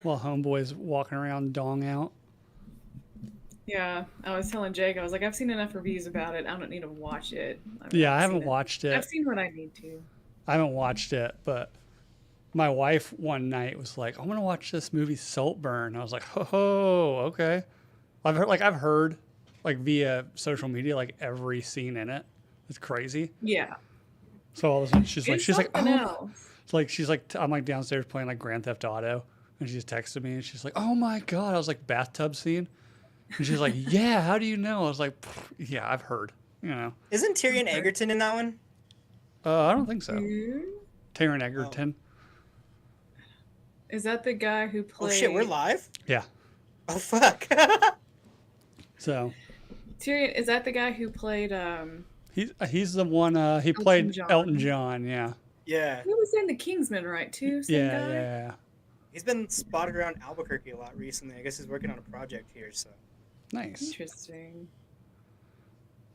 while homeboy's walking around dong out. Yeah, I was telling Jake, I was like, I've seen enough reviews about it. I don't need to watch it. I mean, Yeah, I haven't watched I've it. seen what I need to. I haven't watched it, but my wife one night was like, "I'm gonna watch this movie Saltburn." I was like, "Oh, okay." I've heard like via social media like every scene in it. It's crazy. Yeah, So all of a sudden she's like, it's she's like, something "Oh my!" else. It's like she's like, I'm like downstairs playing like Grand Theft Auto, and she just texted me and she's like, "Oh my god!" I was like, "Bathtub scene," and she's like, "Yeah, how do you know?" I was like, "Yeah, I've heard." You know, Isn't Tyrion Okay. Egerton in that one? I don't think so. Who Taron Oh. Egerton. is that? The guy who Oh shit, we're played live? Yeah. Oh fuck. So Tyrion? Is that the guy who played he's the one. He Elton played Elton John? John. Yeah. Yeah. He was in The Kingsman, right? Too, same Yeah. guy. Yeah. He's been spotted around Albuquerque a lot recently. I guess he's working on a project here, so. Nice. Interesting.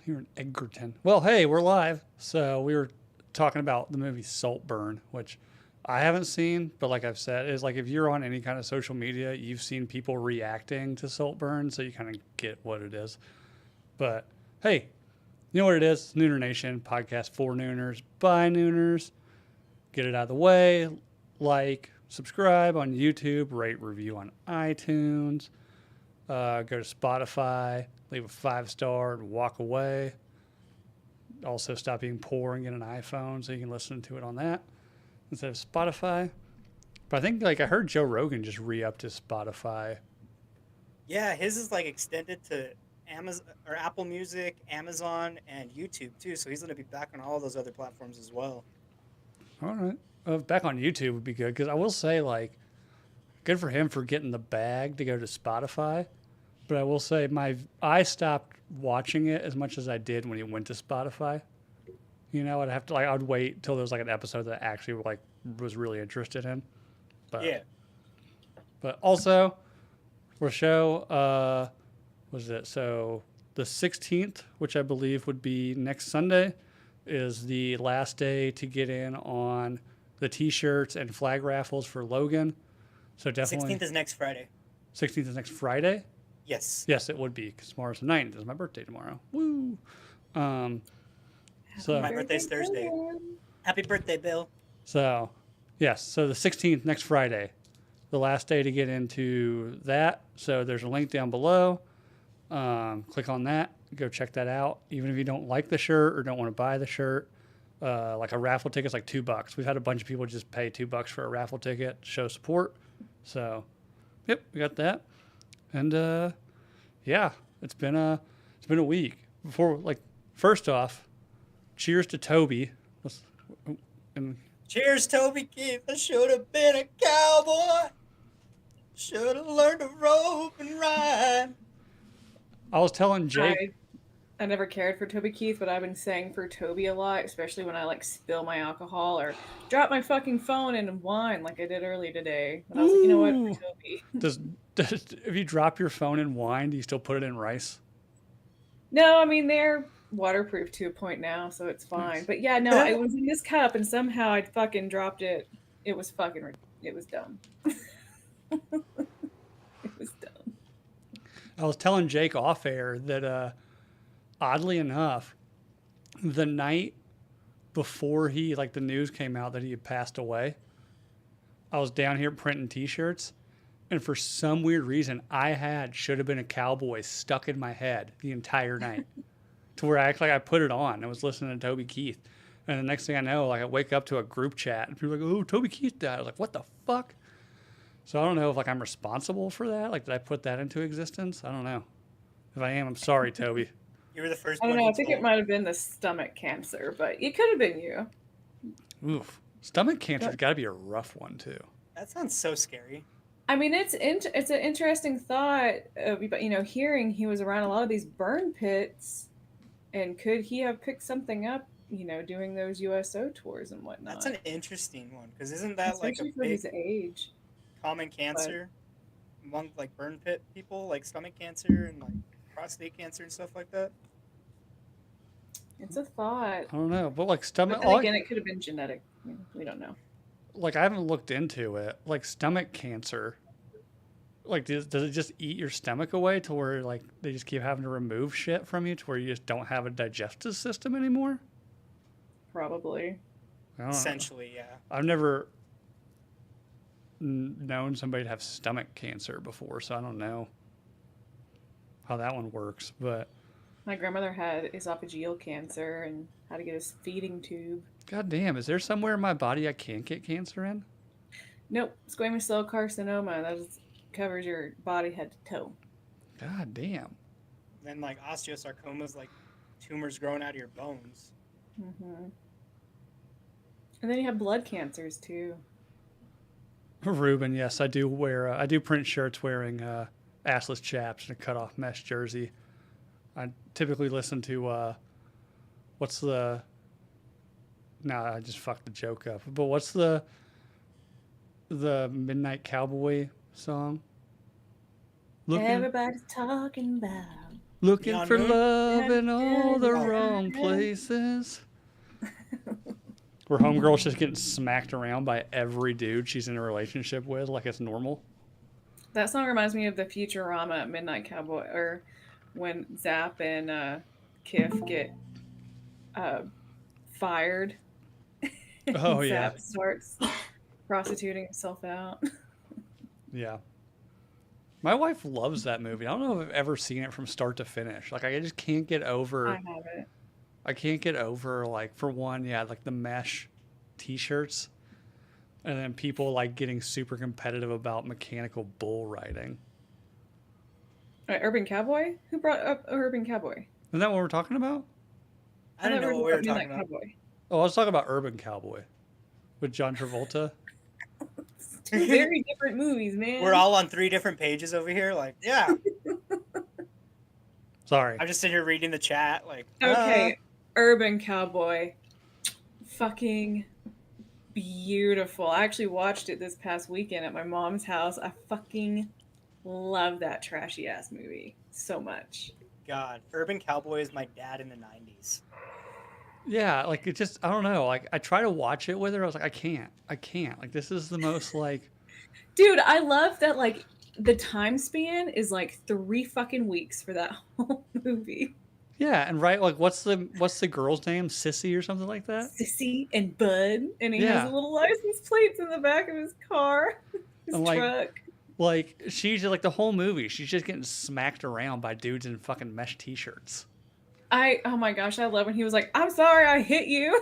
Taron Egerton. Well, hey, we're live. So we were talking about the movie Saltburn, which I haven't seen, but like I've said, is like if you're on any kind of social media, you've seen people reacting to Saltburn, so you kind of get what it is. But hey, you know what it is? Nooner Nation podcast for Nooners by Nooners. Get it out of the way. Like, subscribe on YouTube, rate, review on iTunes. Go to Spotify, leave a 5-star, and walk away. Also, stop being poor and get an iPhone so you can listen to it on that instead of Spotify. But I think like I heard Joe Rogan just re-upped his Spotify. Yeah, his is like extended to Amazon or Apple Music, Amazon, and YouTube too. So he's gonna be back on all those other platforms as well. All right, back on YouTube would be good because I will say like good for him for getting the bag to go to Spotify. But I will say I stopped watching it as much as I did when he went to Spotify. You know, I'd have to like I'd wait till there was like an episode that I actually like was really interested in. But Yeah. also for show was it so the 16th, which I believe would be next Sunday, is the last day to get in on the T-shirts and flag raffles for Logan. So definitely 16th is next Friday. 16th is next Friday. Yes. Yes, it would be because tomorrow's the 9th. It's my birthday tomorrow. Woo! Um, Happy so My birthday, birthday's Thursday. Dylan. Happy birthday, Bill. so yes, so the 16th next Friday, the last day to get into that. So there's a link down below. Click on that. Go check that out. Even if you don't like the shirt or don't want to buy the shirt, like a raffle ticket's like $2. We've had a bunch of people just pay $2 for a raffle ticket, show support. So, yep, we got that. And yeah, it's been a week. Before like first off, cheers to Toby. Let's, and Cheers, Toby Keith. I should have been a cowboy. Should have learned to rope and ride. I was telling Jake, I never cared for Toby Keith, but I've been saying for Toby a lot, especially when I like spill my alcohol or drop my fucking phone in wine like I did earlier today. And I was like, you know what, ooh, for Toby. does if you drop your phone in wine, do you still put it in rice? No, I mean they're waterproof to a point now, so it's fine. Nice. But yeah, no, it was in this cup, and somehow I fucking dropped it. It was it was dumb. It was dumb. I was telling Jake off air that oddly enough, the night before he like the news came out that he had passed away, I was down here printing T-shirts, and for some weird reason, I had "Should Have Been a Cowboy" stuck in my head the entire night, to where I act like I put it on. I was listening to Toby Keith, and the next thing I know, like I wake up to a group chat, and people are like, "Oh, Toby Keith died." I was like, "What the fuck?" So I don't know if like I'm responsible for that. Like, did I put that into existence? I don't know. If I am, I'm sorry, Toby. You were the first I don't one know. he I think it told. might have been the stomach cancer, but it could have been you. Oof. Stomach cancer's But, got to be a rough one too. That sounds so scary. I mean, it's an interesting thought. But hearing he was around a lot of these burn pits, and could he have picked something up? Doing those USO tours and That's whatnot, an interesting one because isn't that like a especially for big his age. common But cancer among like burn pit people, like stomach cancer and like prostate cancer and stuff like that? it's a thought. I don't know, but like But stomach, then again, it could have been genetic. We don't know. like I haven't looked into it. Like stomach cancer. like does it just eat your stomach away to where like they just keep having to remove shit from you to where you just don't have a digestive system anymore? Probably. I don't know. Essentially, yeah. I've never known somebody to have stomach cancer before, so I don't know how that one works. But My grandmother had esophageal cancer and had to get a feeding tube. god damn, is there somewhere in my body I can't get cancer in? Nope, squamous cell carcinoma. That just covers your body head to toe. God damn. Then like osteosarcoma is like tumors growing out of your bones. Hmm. And then you have blood cancers too. Ruben, yes, I do wear. I do print shirts wearing assless chaps and a cut off mesh jersey. I typically listen to what's the? Nah, I just fucked the joke up. But what's the Midnight Cowboy song? Everybody's talking about. Looking Neon for Moon? love in all the Oh. wrong places. Where homegirl's just getting smacked around by every dude she's in a relationship with, like it's normal. That song reminds me of the Futurama Midnight Cowboy, or when Zap and Kif get fired. Oh, yeah. Zap starts prostituting himself out. Yeah. My wife loves that movie. I don't know if I've ever seen it from start to finish. Like I just can't get over. I haven't. I can't get over, like, for one, yeah, like the mesh t-shirts, and then people like getting super competitive about mechanical bull riding. Urban Cowboy? Who brought up Urban Cowboy? Isn't that what we're talking about? I don't thought know what we were Midnight talking about. Cowboy. Oh, I was talking about Urban Cowboy with John Travolta. Two very different movies, man. We're all on 3 different pages over here. Like, yeah. Sorry. I'm just sitting here reading the chat. Like, Okay, Urban Cowboy. Fucking beautiful. I actually watched it this past weekend at my mom's house. I fucking love that trashy ass movie so much. God, Urban Cowboy is my dad in the 90s. Yeah, like it just, I don't know. Like I try to watch it with her. I was like, I can't. Like this is the most like, Dude, I love that like the time span is like 3 fucking weeks for that whole movie. yeah. And right, like what's the girl's name? Sissy or something like that? Sissy and Bud, and he Yeah. has little license plates in the back of his car, his And, like, truck. Like she's just, like the whole movie, she's just getting smacked around by dudes in fucking mesh t-shirts. Oh my gosh, I love when he was like, "I'm sorry, I hit you."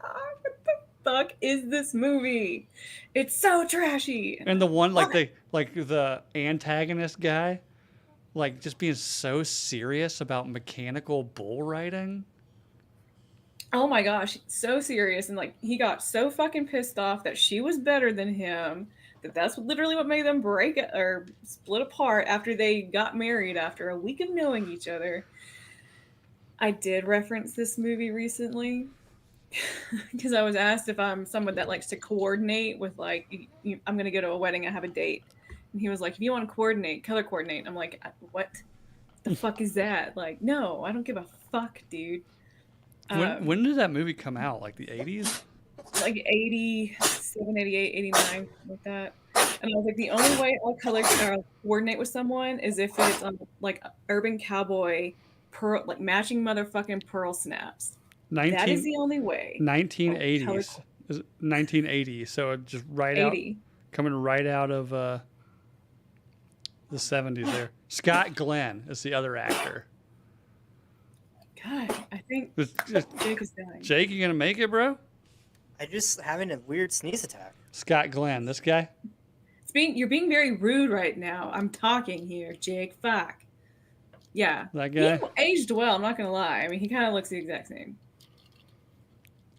God, what the fuck is this movie? It's so trashy. And the one the antagonist guy, like just being so serious about mechanical bull riding. Oh my gosh, so serious, and like he got so fucking pissed off that she was better than him. That's literally what made them break it or split apart after they got married after a week of knowing each other. I did reference this movie recently because I was asked if I'm someone that likes to coordinate with like, I'm going to go to a wedding, I have a date. And he was like, if you want to coordinate, color coordinate. I'm like, what the fuck is that? Like, no, I don't give a fuck, dude. When did that movie come out? Like the 80s? Like 87, 88, 89, like that. And I was like, the only way I'll color coordinate with someone is if it's like Urban Cowboy pearl, like matching motherfucking pearl snaps. That is the only way. 1980s. 1980. So it just right 80. coming right out of the 70s there. Scott Glenn is the other actor. God, I think Jake is dying. Jake, you gonna make it, bro? I just having a weird sneeze attack. Scott Glenn, this guy. You're being very rude right now. I'm talking here, Jake. Fuck. Yeah. That guy? He aged well, I'm not gonna lie. I mean, he kind of looks the exact same.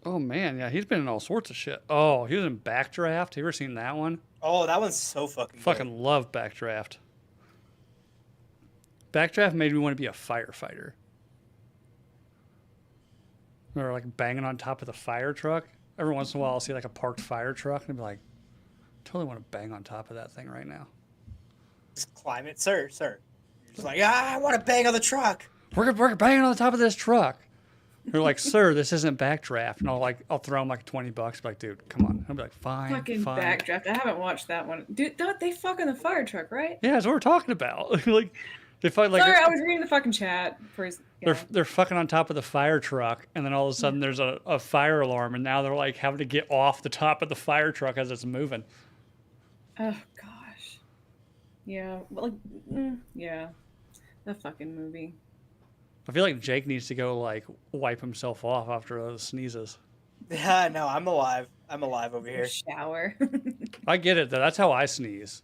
Oh man, yeah, he's been in all sorts of shit. Oh, he was in Backdraft. You ever seen that one? Oh, that one's so fucking good. Fucking love Backdraft. Backdraft made me want to be a firefighter. Or like banging on top of the fire truck. Every once in a while, I'll see like a parked fire truck and I'll be like, totally want to bang on top of that thing right now. Just climb it, sir. You're just like, I want to bang on the truck. We're banging on the top of this truck. They're like, sir, this isn't Backdraft. And I'll throw him like $20. Be like, dude, come on. I'll be like, fine, Fucking fine. Backdraft. I haven't watched that one. Dude, don't they fuck in the fire truck, right? Yeah, that's what we're talking about. Like, they fight like Sorry, I was reading the fucking chat for his. Yeah. they're fucking on top of the fire truck, and then all of a sudden there's a fire alarm, and now they're like having to get off the top of the fire truck as it's moving. Oh gosh. Yeah. Well, like, yeah. That fucking movie. I feel like Jake needs to go like wipe himself off after those sneezes. Yeah, no, I'm alive. I'm alive over here. Shower. I get it though. That's how I sneeze.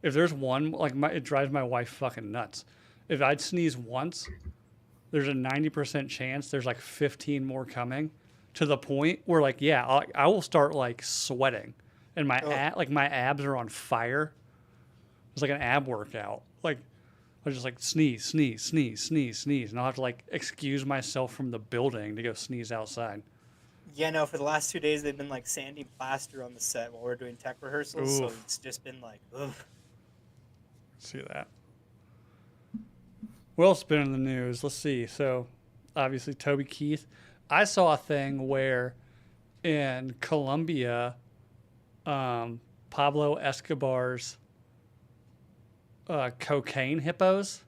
If there's one, like it drives my wife fucking nuts. If I'd sneeze once, there's a 90% chance there's like 15 more coming, to the point where like I will start like sweating, and my abs are on fire. It's like an ab workout. Like I just like sneeze, sneeze, sneeze, sneeze, sneeze, and I'll have to like excuse myself from the building to go sneeze outside. Yeah, no, for the last 2 days they've been like sanding plaster on the set while we're doing tech rehearsals, so Oof. it's just been like, ugh. See that. What else has been in the news? Let's see. So, obviously, Toby Keith. I saw a thing where in Colombia, Pablo Escobar's cocaine hippos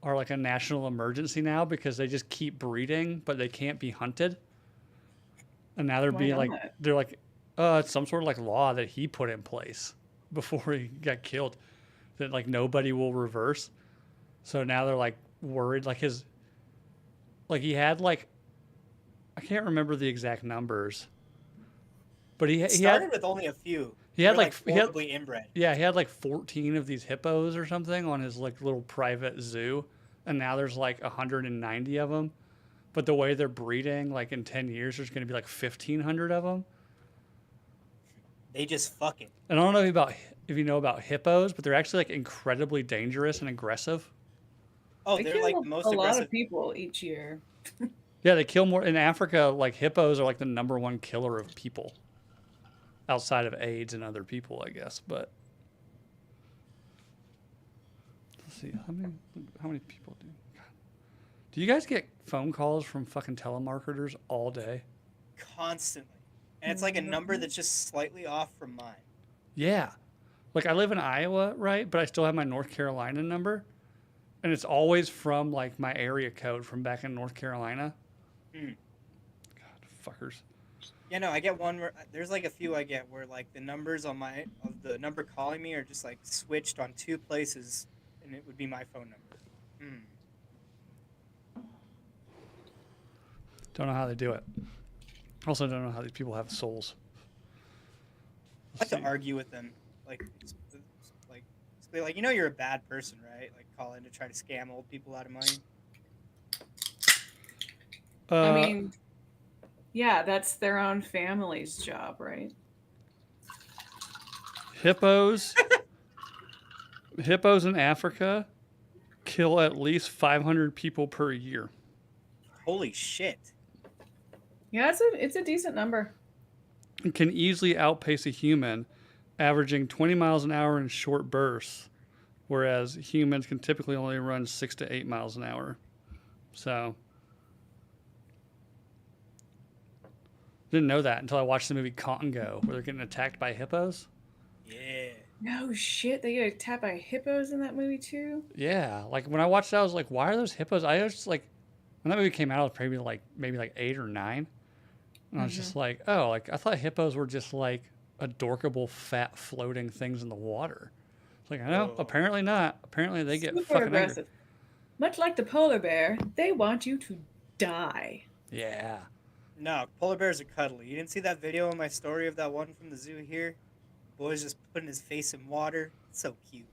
are like a national emergency now because they just keep breeding, but they can't be hunted. And now Why they're like, it's some sort of like law that he put in place before he got killed, that like nobody will reverse. So now they're like worried, like he had like, I can't remember the exact numbers, but It he started had with only a few. he had They were, like he had, horribly inbred. yeah, he had like 14 of these hippos or something on his like little private zoo, and now there's like 190 of them. But the way they're breeding, like in 10 years, there's going to be like 1,500 of them. They just fucking. And I don't know if you know about hippos, but they're actually like incredibly dangerous and aggressive. Oh, They they're kill like the most a lot aggressive. of people each year. Yeah, they kill more in Africa. Like hippos are like the number one killer of people, outside of AIDS and other people, I guess. But let's see how many people do. Do you guys get phone calls from fucking telemarketers all day? Constantly. And it's like a number that's just slightly off from mine. Yeah. Like I live in Iowa, right? But I still have my North Carolina number. And it's always from like my area code from back in North Carolina. Mm. God, fuckers. Yeah, no, I get one where there's like a few I get where like the numbers of the number calling me are just like switched on 2 places, and it would be my phone number. Mm. Don't know how they do it. Also don't know how these people have souls. I have to argue with them, like you're a bad person, right? Like call in to try to scam old people out of money. I mean, yeah, that's their own family's job, right? Hippos in Africa kill at least 500 people per year. Holy shit. Yeah, it's a decent number. And can easily outpace a human, averaging 20 miles an hour in short bursts, whereas humans can typically only run 6 to 8 miles an hour. So, didn't know that until I watched the movie Congo, where they're getting attacked by hippos. Yeah. No shit, they get attacked by hippos in that movie too? Yeah, like when I watched that, I was like, why are those hippos? I was just like, when that movie came out, I was probably maybe like 8 or 9. And I was just like, oh, like I thought hippos were just like adorkable, fat, floating things in the water. It's like, I know, apparently not. Apparently they get Super fucking aggressive. angry. Much like the polar bear, they want you to die. Yeah. No, polar bears are cuddly. You didn't see that video in my story of that one from the zoo here? Boy's just putting his face in water. It's so cute.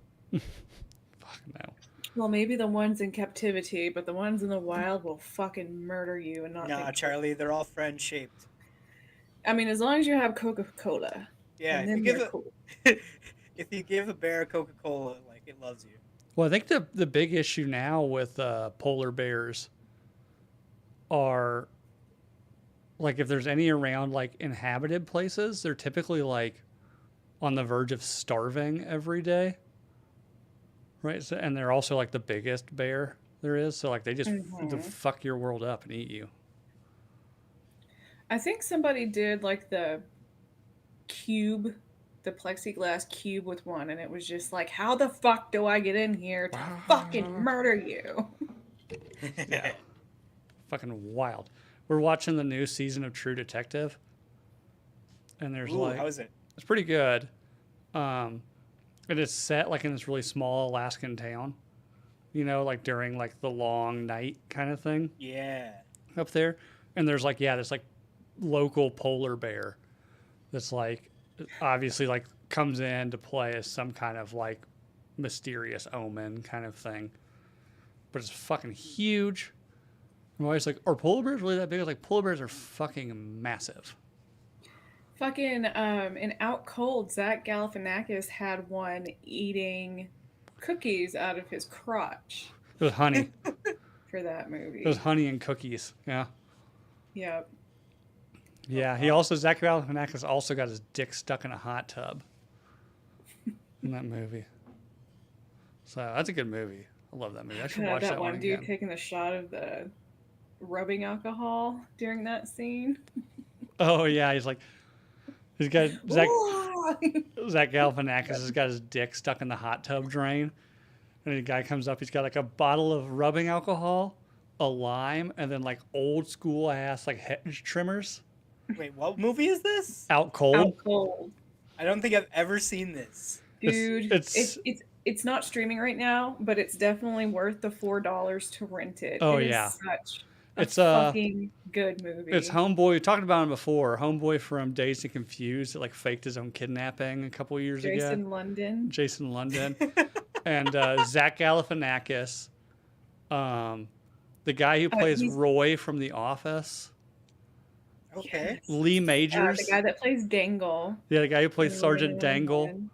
Fuck no. Well, maybe the ones in captivity, but the ones in the wild will fucking murder you and not. Nah, think- Charlie, they're all friend shaped. I mean, as long as you have Coca-Cola. Yeah, and if then you, give they're a, cool. if you give a bear Coca-Cola, like it loves you. Well, I think the big issue now with polar bears are like if there's any around like inhabited places, they're typically like on the verge of starving every day. Right? So, and they're also like the biggest bear there is. So like they just fuck your world up and eat you. I think somebody did like the cube, the plexiglass cube with one, and it was just like, how the fuck do I get in here to fucking murder you? Yeah. Fucking wild. We're watching the new season of True Detective, and there's Ooh, like how is it? it's pretty good. It is set like in this really small Alaskan town, you know, like during like the long night kind of thing Yeah. up there. And there's like, yeah, this like local polar bear that's like obviously like comes in to play as some kind of like mysterious omen kind of thing. But it's fucking huge. I'm always like, are polar bears really that big? I was like, polar bears are fucking massive. Fucking in Out Cold, Zach Galifianakis had one eating cookies out of his crotch It was honey. for that movie. It was honey and cookies. Yeah. Yep. Yeah. He also, Zach Galifianakis also got his dick stuck in a hot tub in that movie. So that's a good movie. I love that movie. I should watch that that one one dude again. taking the shot of the rubbing alcohol during that scene. Oh, yeah. He's like, he's got Zach Ooh. Galifianakis has got his dick stuck in the hot tub drain. And the guy comes up, he's got like a bottle of rubbing alcohol, a lime, and then like old school ass like hedge trimmers. Wait, what movie is this? Out cold. Out Cold. I don't think I've ever seen this. Dude, It's- it's not streaming right now, but it's definitely worth the $4 to rent it. Oh, It is yeah. such It's fucking good movie. It's Homeboy. We talked about him before. Homeboy from Dazed and Confused that like faked his own kidnapping a couple years ago. Jason London. Jason London. And Zach Galifianakis. The guy who plays he's- Roy from The Office. Okay. Yes. Lee Majors. The guy that plays Dangle. Yeah, the guy who plays in Sergeant Rolling Dangle. London.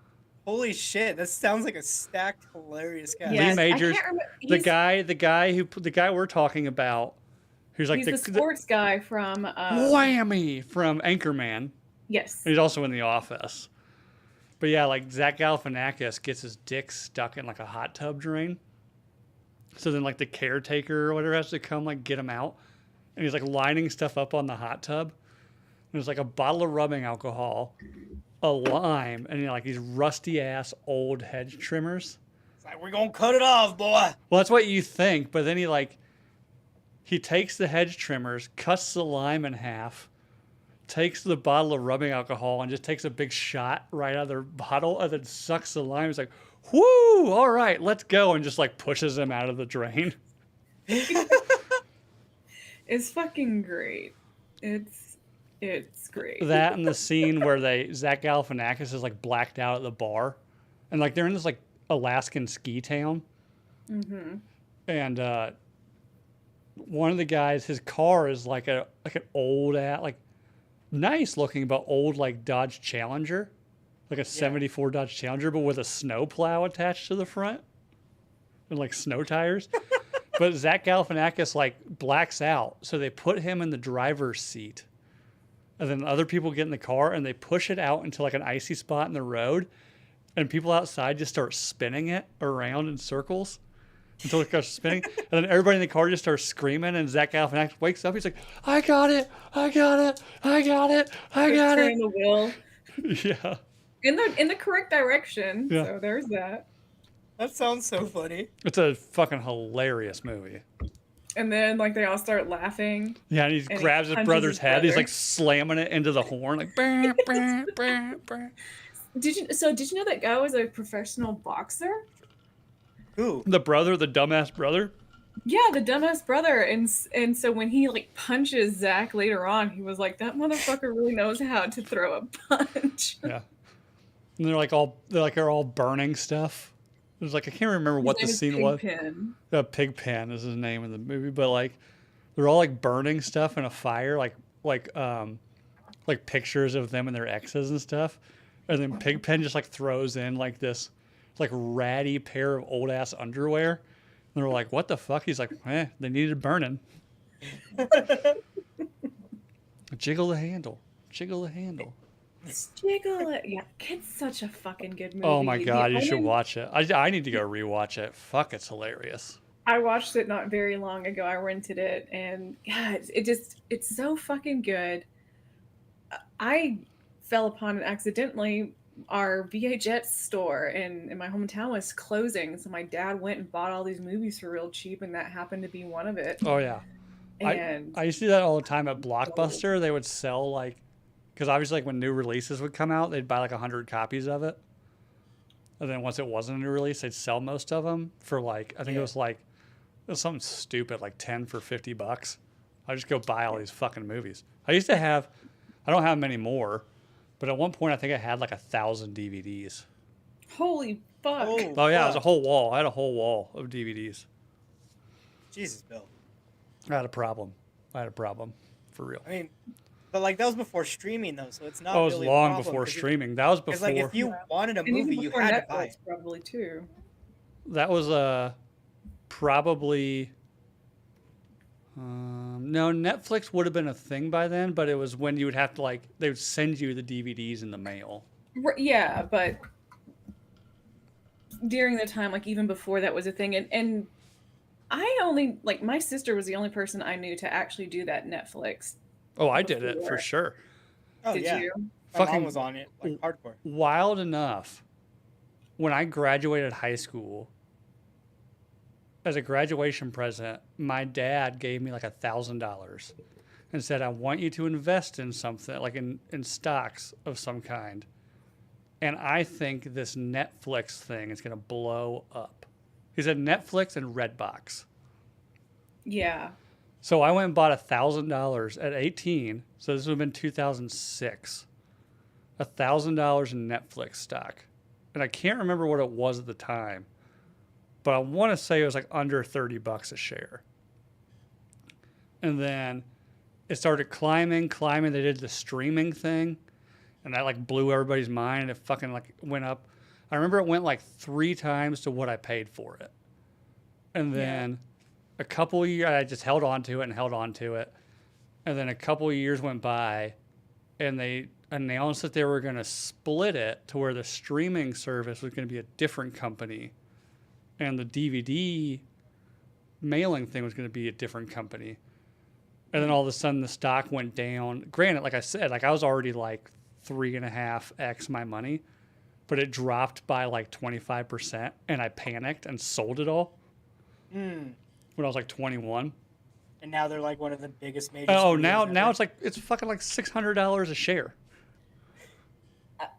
Holy shit, that sounds like a stacked, hilarious guy. Lee I Majors, can't remember- The guy we're talking about, who's like he's the sports guy from Whammy from Anchorman. Yes. He's also in The Office. But yeah, like Zach Galifianakis gets his dick stuck in like a hot tub drain. So then like the caretaker or whatever has to come like get him out. And he's like lining stuff up on the hot tub. And there's like a bottle of rubbing alcohol, a lime, and like these rusty ass old hedge trimmers. It's like, we're gonna cut it off, boy. Well, that's what you think, but then he takes the hedge trimmers, cuts the lime in half, takes the bottle of rubbing alcohol and just takes a big shot right out of the bottle and then sucks the lime. He's like, whoo, all right, let's go, and just like pushes him out of the drain. It's fucking great. It's great. That and the scene where Zach Galifianakis is like blacked out at the bar, and like they're in this like Alaskan ski town, and one of the guys, his car is like an old like nice looking but old like Dodge Challenger, like a 74 Dodge Challenger, but with a snow plow attached to the front and like snow tires. But Zach Galifianakis like blacks out, so they put him in the driver's seat. And then other people get in the car and they push it out into like an icy spot in the road. And people outside just start spinning it around in circles until it starts spinning. And then everybody in the car just starts screaming. And Zach Galifianakis wakes up. He's like, I got it. I got it. I got it. I got Turn the wheel it. Yeah. in the correct direction. Yeah. So there's that. That sounds so funny. It's a fucking hilarious movie. And then like they all start laughing. Yeah, and he And he grabs his punches brother's his head. He's brother. like slamming it into the horn. Like, bah, bah, bah, bah. Did you know that guy was a professional boxer? Who? The dumbass brother. Yeah, the dumbass brother, and so when he like punches Zach later on, he was like, "That motherfucker really knows how to throw a punch." Yeah. And they're all burning stuff. There's like I can't remember what the His scene name was. is Pigpen. Pigpen is his name in the movie, but like they're all like burning stuff in a fire, like pictures of them and their exes and stuff. And then Pigpen just like throws in like this like ratty pair of old ass underwear. And they're like, what the fuck? He's like, they needed burning. Jiggle the handle. Jiggle the handle. Jiggle it. Yeah, it's such a fucking good movie. Oh my god, you The should only- watch it. I need to go rewatch it. Fuck, it's hilarious. I watched it not very long ago. I rented it, and God, it's so fucking good. I fell upon it accidentally. Our VHS store in my hometown was closing, so my dad went and bought all these movies for real cheap, and that happened to be one of it. Oh yeah. I And I used to do that all the time at gold. Blockbuster. They would sell like, because obviously like when new releases would come out, they'd buy like 100 copies of it, and then once it wasn't a new release, they'd sell most of them for like I think Yeah. it was something stupid like 10 for $50. I just go buy all these fucking movies. I used to have, I don't have many more, but at one point I think I had like 1,000 DVDs. Holy fuck! Oh, Oh yeah, it was a fuck. whole wall. I had a whole wall of DVDs. Jesus, Bill. I had a problem. I had a problem, for real. I mean, but like that was before streaming though, so it's not Oh, it was really long a problem. before streaming. That was Because like before. if you wanted a And even movie, you before had Netflix, to buy it. probably too. That was probably no, Netflix would have been a thing by then, but it was when you would have to like they would send you the DVDs in the mail. Yeah, but during the time, like even before that was a thing, and I only like my sister was the only person I knew to actually do that Netflix. Oh, I did it for Before. sure. Oh Did yeah. you? My Fucking mom was on it like hardcore. wild enough. When I graduated high school, as a graduation present, my dad gave me like $1,000 and said, "I want you to invest in something, like in stocks of some kind." And I think this Netflix thing is going to blow up. He said Netflix and Redbox. Yeah. So I went and bought $1,000 at 18. So this would have been 2006. $1,000 in Netflix stock. And I can't remember what it was at the time, but I want to say it was like under $30 a share. And then it started climbing. They did the streaming thing, and that like blew everybody's mind. And it fucking like went up. I remember it went like 3 times to what I paid for it. And then a couple of years, I just held on to it and held on to it. And then a couple of years went by, and they announced that they were going to split it to where the streaming service was going to be a different company, and the DVD mailing thing was going to be a different company. And then all of a sudden, the stock went down. Granted, like I said, like I was already like 3.5x my money, but it dropped by like 25%, and I panicked and sold it all Mm. when I was like 21. And now they're like one of the biggest major. Oh, studios now ever. it's like it's fucking like $600 a share.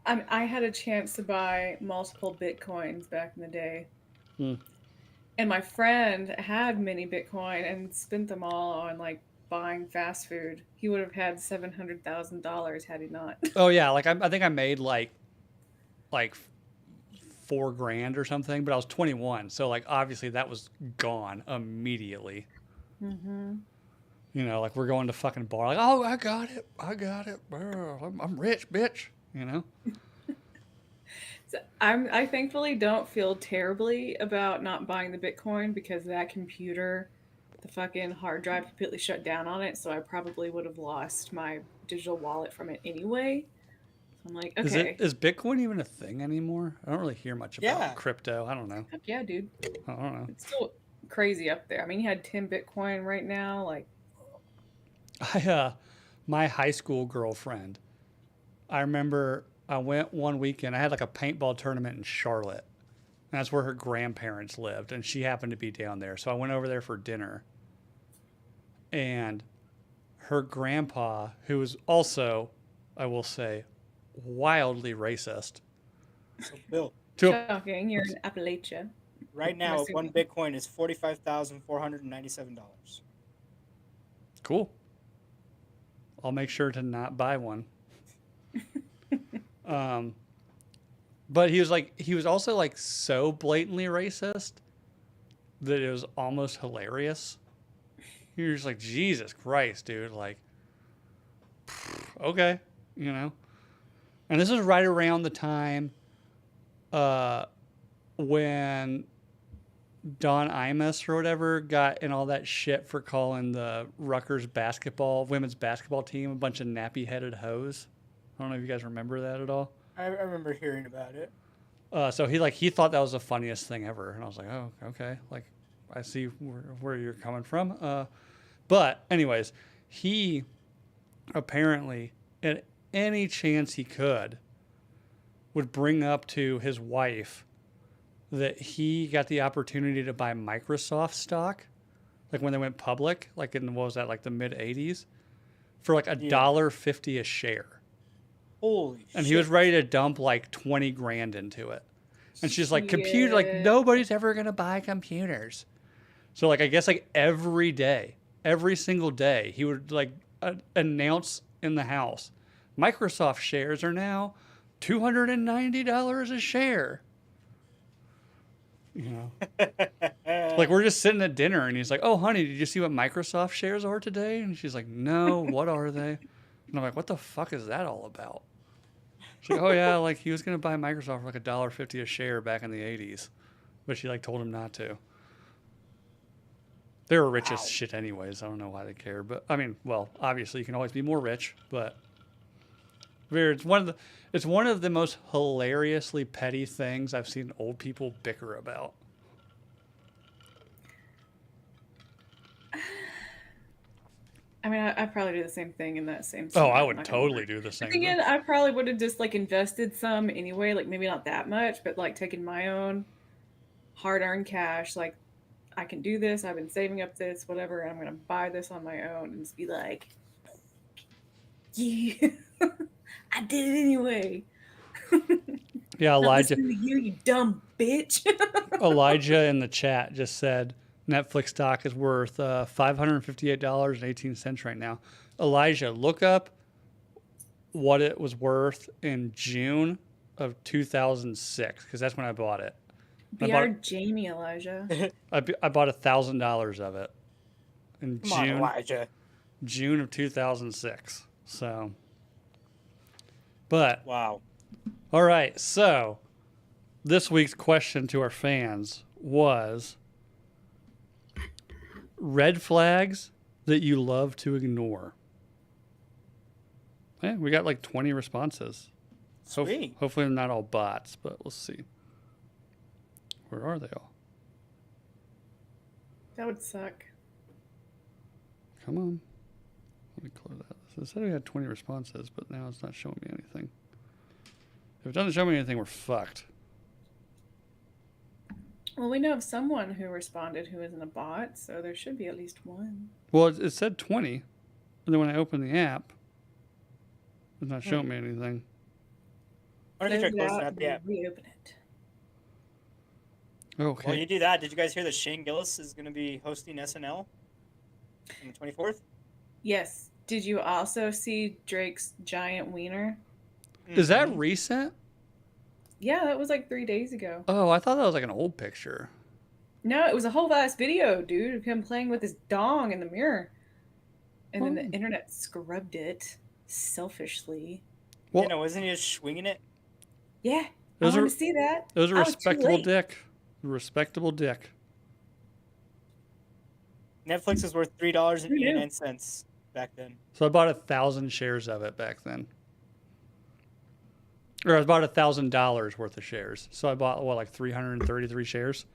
I had a chance to buy multiple Bitcoins back in the day. Hmm. And my friend had many Bitcoin and spent them all on like buying fast food. He would have had $700,000 had he not. Oh yeah, like I think I made like $4,000 or something, but I was 21, so like obviously that was gone immediately. Mm-hmm. You know, like we're going to fucking bar, like oh I got it, I'm rich, bitch. You know. So I thankfully don't feel terribly about not buying the Bitcoin because that computer, the fucking hard drive completely shut down on it. So I probably would have lost my digital wallet from it anyway. So I'm like, okay, Is Bitcoin even a thing anymore? I don't really hear much about Yeah. crypto. I don't know. heck yeah, dude. I don't know. It's still crazy up there. I mean, you had 10 Bitcoin right now. Like, My high school girlfriend. I remember I went one weekend. I had like a paintball tournament in Charlotte. And that's where her grandparents lived, and she happened to be down there. So I went over there for dinner. And her grandpa, who was also, I will say, wildly racist. So Bill, To a, shocking. You're in Appalachia. right now assuming. one Bitcoin is $45,497. cool. I'll make sure to not buy one. But he was also like so blatantly racist that it was almost hilarious. You're just like, Jesus Christ, dude. Like, okay, you know. And this is right around the time when Don Imus or whatever got in all that shit for calling the Rutgers women's basketball team a bunch of nappy-headed hoes. I don't know if you guys remember that at all. I remember hearing about it. So he thought that was the funniest thing ever, and I was like, oh, okay, like I see where you're coming from. But anyways, he apparently any chance he could, would bring up to his wife that he got the opportunity to buy Microsoft stock, like when they went public, like in what was that, like the mid '80s, for like $1.50 a share. Holy And shit. he was ready to dump like 20 grand into it. And she's like, computer, like nobody's ever gonna buy computers. So like I guess like every day, every single day, he would like announce in the house, Microsoft shares are now $290 a share. You know, like we're just sitting at dinner and he's like, "Oh, honey, did you see what Microsoft shares are today?" And she's like, "No, what are they?" And I'm like, "What the fuck is that all about?" She's like, "Oh yeah, like he was gonna buy Microsoft for like $1.50 a share back in the '80s, but she like told him not to." They were rich as shit anyways. I don't know why they care, but I mean, well, obviously you can always be more rich, but it's one of the most hilariously petty things I've seen old people bicker about. I mean, I probably do the same thing in that same. Oh, I scenario, would not gonna totally lie. do the same But thing. again, I probably would have just like invested some anyway, like maybe not that much, but like taking my own hard-earned cash, like I can do this. I've been saving up this, whatever, and I'm gonna buy this on my own and just be like, yeah, I did it anyway. Yeah, Not Elijah. listening to you, you dumb bitch. Elijah in the chat just said Netflix stock is worth $558.18 right now. Elijah, look up what it was worth in June of 2006 because that's when I bought it. Be our Jamie, Elijah. I bought $1,000 of it in Come on, Elijah. June of 2006. So, but Wow. all right. So this week's question to our fans was red flags that you love to ignore. Yeah, we got like 20 responses. Sweet. Hopefully not all bots, but we'll see. Where are they all? That would suck. Come on. Let me close that. So it said we had 20 responses, but now it's not showing me anything. If it doesn't show me anything, we're fucked. Well, we know of someone who responded who isn't a bot, so there should be at least one. Well, it said 20. And then when I open the app, it's not showing me anything. Why don't you try Close it closing out out the and app? reopen it. Okay. While you do that, did you guys hear that Shane Gillis is going to be hosting SNL on the 24th? Yes. Did you also see Drake's giant wiener? Is that recent? Yeah, that was like 3 days ago. Oh, I thought that was like an old picture. No, it was a whole ass video, dude, of him playing with his dong in the mirror. And then the internet scrubbed it selfishly. Well, You know, isn't he just swinging it? Yeah, It was I a- want to see that. it was a I was too respectable late. dick. A respectable dick. Netflix is worth $3.89 back then. So I bought 1,000 shares of it back then. Or I bought $1,000 worth of shares. So I bought, what, like 333 shares?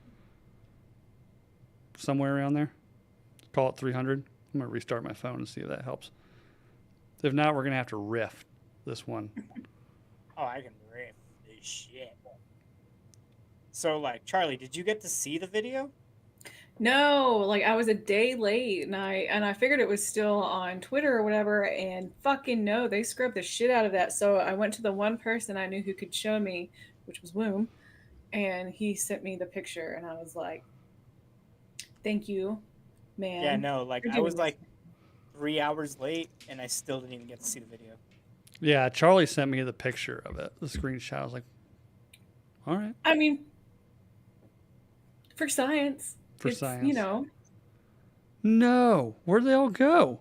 Somewhere around there. Call it 300. I'm going to restart my phone and see if that helps. If not, we're going to have to riff this one. Oh, I can riff this shit. So, like, Charlie, did you get to see the video? No, like I was a day late and I figured it was still on Twitter or whatever, and fucking no, they scrubbed the shit out of that. So I went to the one person I knew who could show me, which was Woom, and he sent me the picture and I was like, thank you, man. Yeah, no, like, for I doing was this. like 3 hours late and I still didn't even get to see the video. Yeah, Charlie sent me the picture of it, the screenshot. I was like, all right. I mean, for science. For it's, science. You know, No. Where'd they all go?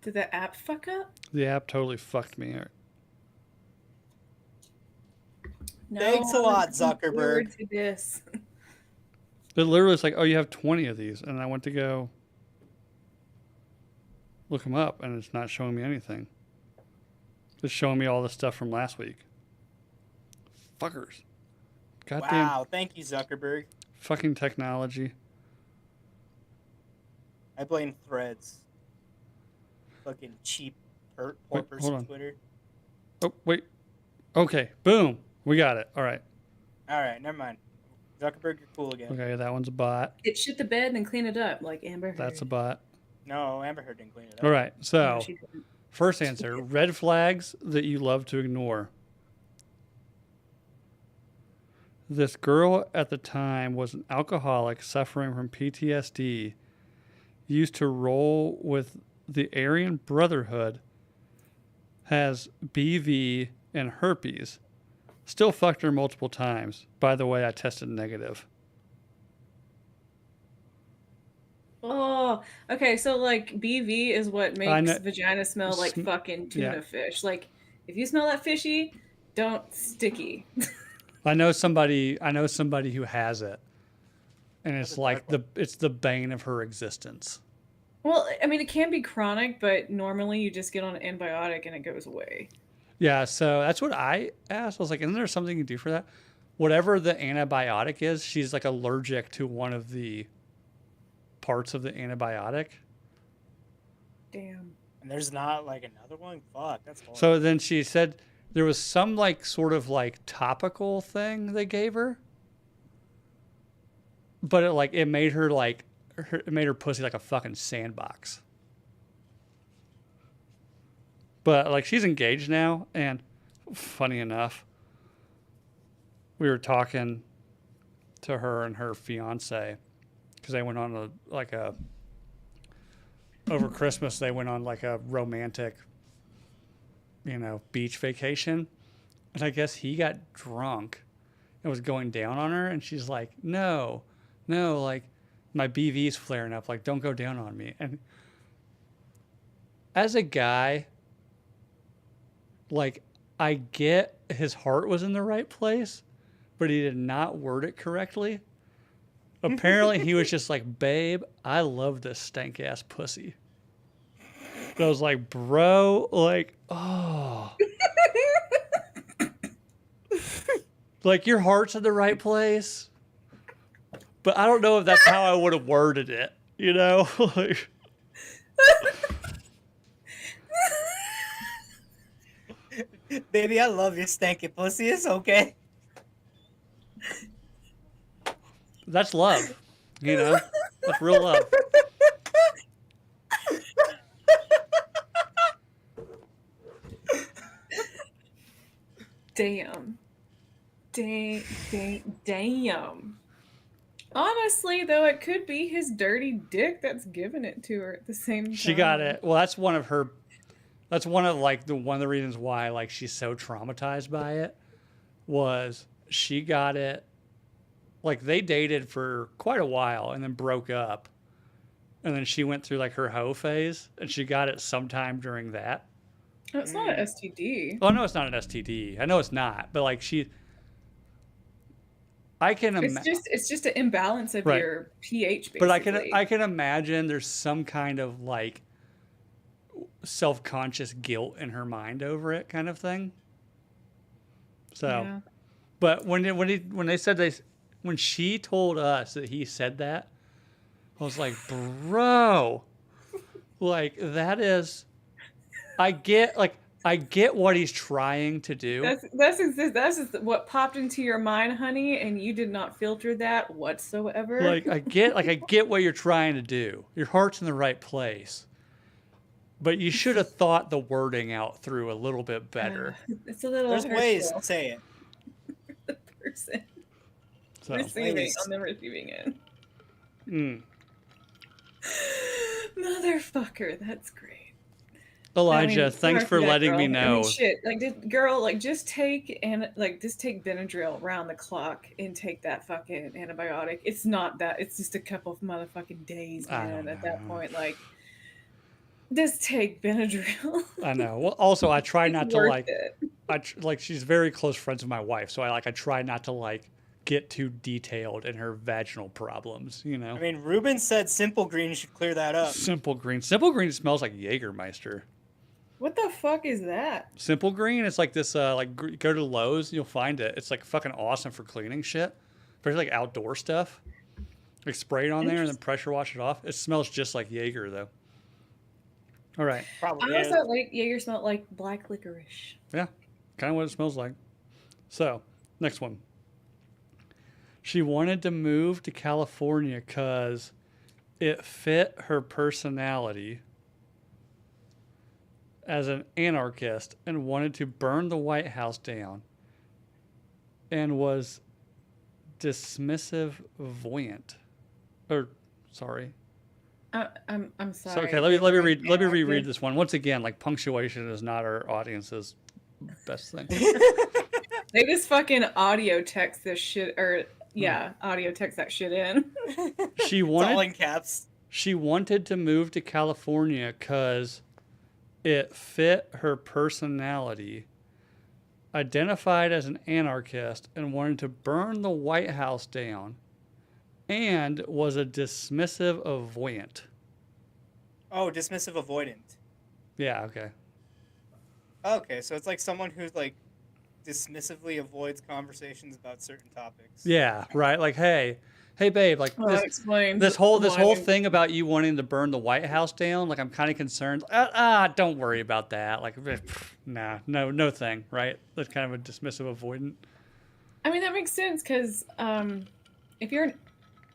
did the app fuck up? The app totally fucked me. No, Thanks a I was lot, looking forward Zuckerberg. to this. It literally was like, oh, you have 20 of these. And I went to go look them up, and it's not showing me anything. It's showing me all the stuff from last week. Fuckers. Goddamn Wow, thank you, Zuckerberg. fucking technology. I blame Threads. Fucking cheap, poor Wait, hold person on. Twitter. Oh, wait. Okay, boom. We got it. All right. All right, never mind. Zuckerberg, you're cool again. Okay, that one's a bot. It shit the bed and then clean it up like Amber Heard. That's a bot. No, Amber Heard didn't clean it up. All right, No, so she didn't. first answer, red flags that you love to ignore. This girl at the time was an alcoholic suffering from PTSD, used to roll with the Aryan Brotherhood, has BV and herpes. Still fucked her multiple times. By the way, I tested negative. Oh, okay. So like BV is what I makes know- vagina smell like Sm- fucking tuna yeah. fish. Like if you smell that fishy, don't sticky. I know somebody who has it. And it's That's a like dark it's the bane of her existence. Well, I mean, it can be chronic, but normally you just get on an antibiotic and it goes away. Yeah, so that's what I asked. I was like, isn't there something you can do for that? Whatever the antibiotic is, she's like allergic to one of the parts of the antibiotic. Damn. And there's not like another one. Fuck, that's horrible. So then she said there was some like sort of like topical thing they gave her. But it made her it made her pussy like a fucking sandbox. But like she's engaged now, and funny enough, we were talking to her and her fiance because they went on over Christmas they went on like a romantic, beach vacation, and I guess he got drunk and was going down on her, and she's like, no, like my BV's flaring up, like don't go down on me. And as a guy, like, I get his heart was in the right place, but he did not word it correctly. Apparently, he was just like, babe, I love this stank ass pussy. And I was like, bro, like, oh. Like, your heart's in the right place. But I don't know if that's how I would have worded it, Like, Baby, I love your stanky pussy. It's okay. that's love, That's real love. Damn. Damn. Honestly, though, it could be his dirty dick that's giving it to her at the same time. She got it. Well, that's one of her. That's one of one of the reasons why like she's so traumatized by it was she got it. Like they dated for quite a while and then broke up, and then she went through like her hoe phase, and she got it sometime during that. Oh, it's not an STD. Oh no, it's not an STD. I know it's not, but like I can imagine. It's just an imbalance of Right. your pH, basically. But I can imagine there's some kind of like self-conscious guilt in her mind over it, kind of thing. So, Yeah. but when she told us that he said that, I was like, bro, like that is, I get what he's trying to do. That's just what popped into your mind, honey, and you did not filter that whatsoever. Like I get what you're trying to do. Your heart's in the right place. But you should have thought the wording out through a little bit better. It's a little There's ways hurtful. to say it. The person So, receiving on the receiving end. mm. Motherfucker, that's great. Elijah, I mean, thanks sorry for that, letting girl. me I know. mean, shit, just take Benadryl round the clock and take that fucking antibiotic. It's not that. It's just a couple of motherfucking days, I man. don't At that know. point, like, just take Benadryl. I know. Well, also, I try not to Worth like. it. She's very close friends with my wife, so I try not to like get too detailed in her vaginal problems. I mean, Ruben said Simple Green should clear that up. Simple Green smells like Jägermeister. What the fuck is that? Simple Green, it's like this. Go to Lowe's, you'll find it. It's like fucking awesome for cleaning shit, especially like outdoor stuff. Like spray it on there and then pressure wash it off. It smells just like Jaeger though. All right. Probably I is. also like Jaeger smelled like black licorice. Yeah, kind of what it smells like. So, next one. She wanted to move to California because it fit her personality as an anarchist and wanted to burn the White House down and was dismissive voyant. Or, sorry. I'm So, sorry. okay, let me reread this one. Once again, like punctuation is not our audience's best thing. They just fucking audio text this shit, or audio text that shit in. She It's all wanted in caps. She wanted to move to California because it fit her personality, identified as an anarchist, and wanted to burn the White House down, and was a dismissive avoidant. Oh, dismissive avoidant. Yeah, okay. Okay, so it's like someone who's like dismissively avoids conversations about certain topics. Yeah, right. Like, hey, babe, like Well, that explains this whole why- thing about you wanting to burn the White House down, like I'm kind of concerned. Don't worry about that. Like, nah, no thing, right? That's kind of a dismissive avoidant. I mean, that makes sense because if you're an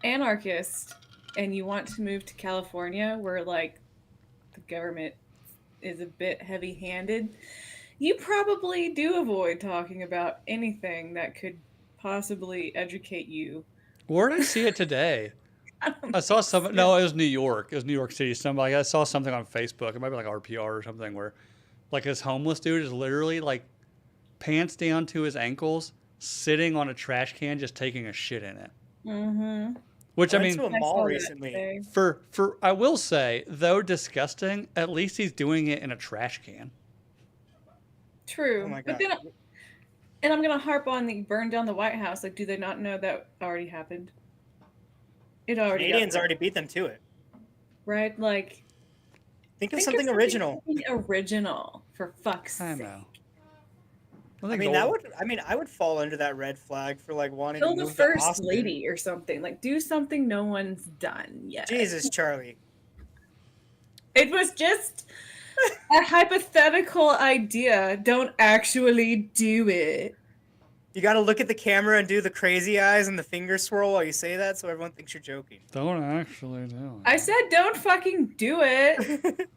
anarchist and you want to move to California, where like the government is a bit heavy-handed, you probably do avoid talking about anything that could possibly educate you. Where did I see it today? I don't I saw think some. so. No, it was New York. It was New York City. Somebody. I saw something on Facebook. It might be like RPR or something where, like, this homeless dude is literally like, pants down to his ankles, sitting on a trash can, just taking a shit in it. Mm-hmm. Which I I went mean, to a mall saw that recently. today. for I will say, though disgusting, at least he's doing it in a trash can. True. Oh my But God. then, and I'm gonna harp on the burn down the White House. Like, do they not know that already happened? It already got Canadians burned, already beat them to it. right? Like, Think of think something original. something original, for fuck's I sake. know. I mean, I would fall under that red flag for like wanting Kill to the move to first Austin. lady or something. Like, do something no one's done yet. Jesus, Charlie. It was just a hypothetical idea. Don't actually do it. You got to look at the camera and do the crazy eyes and the finger swirl while you say that, so everyone thinks you're joking. Don't actually do I it. said don't fucking do it.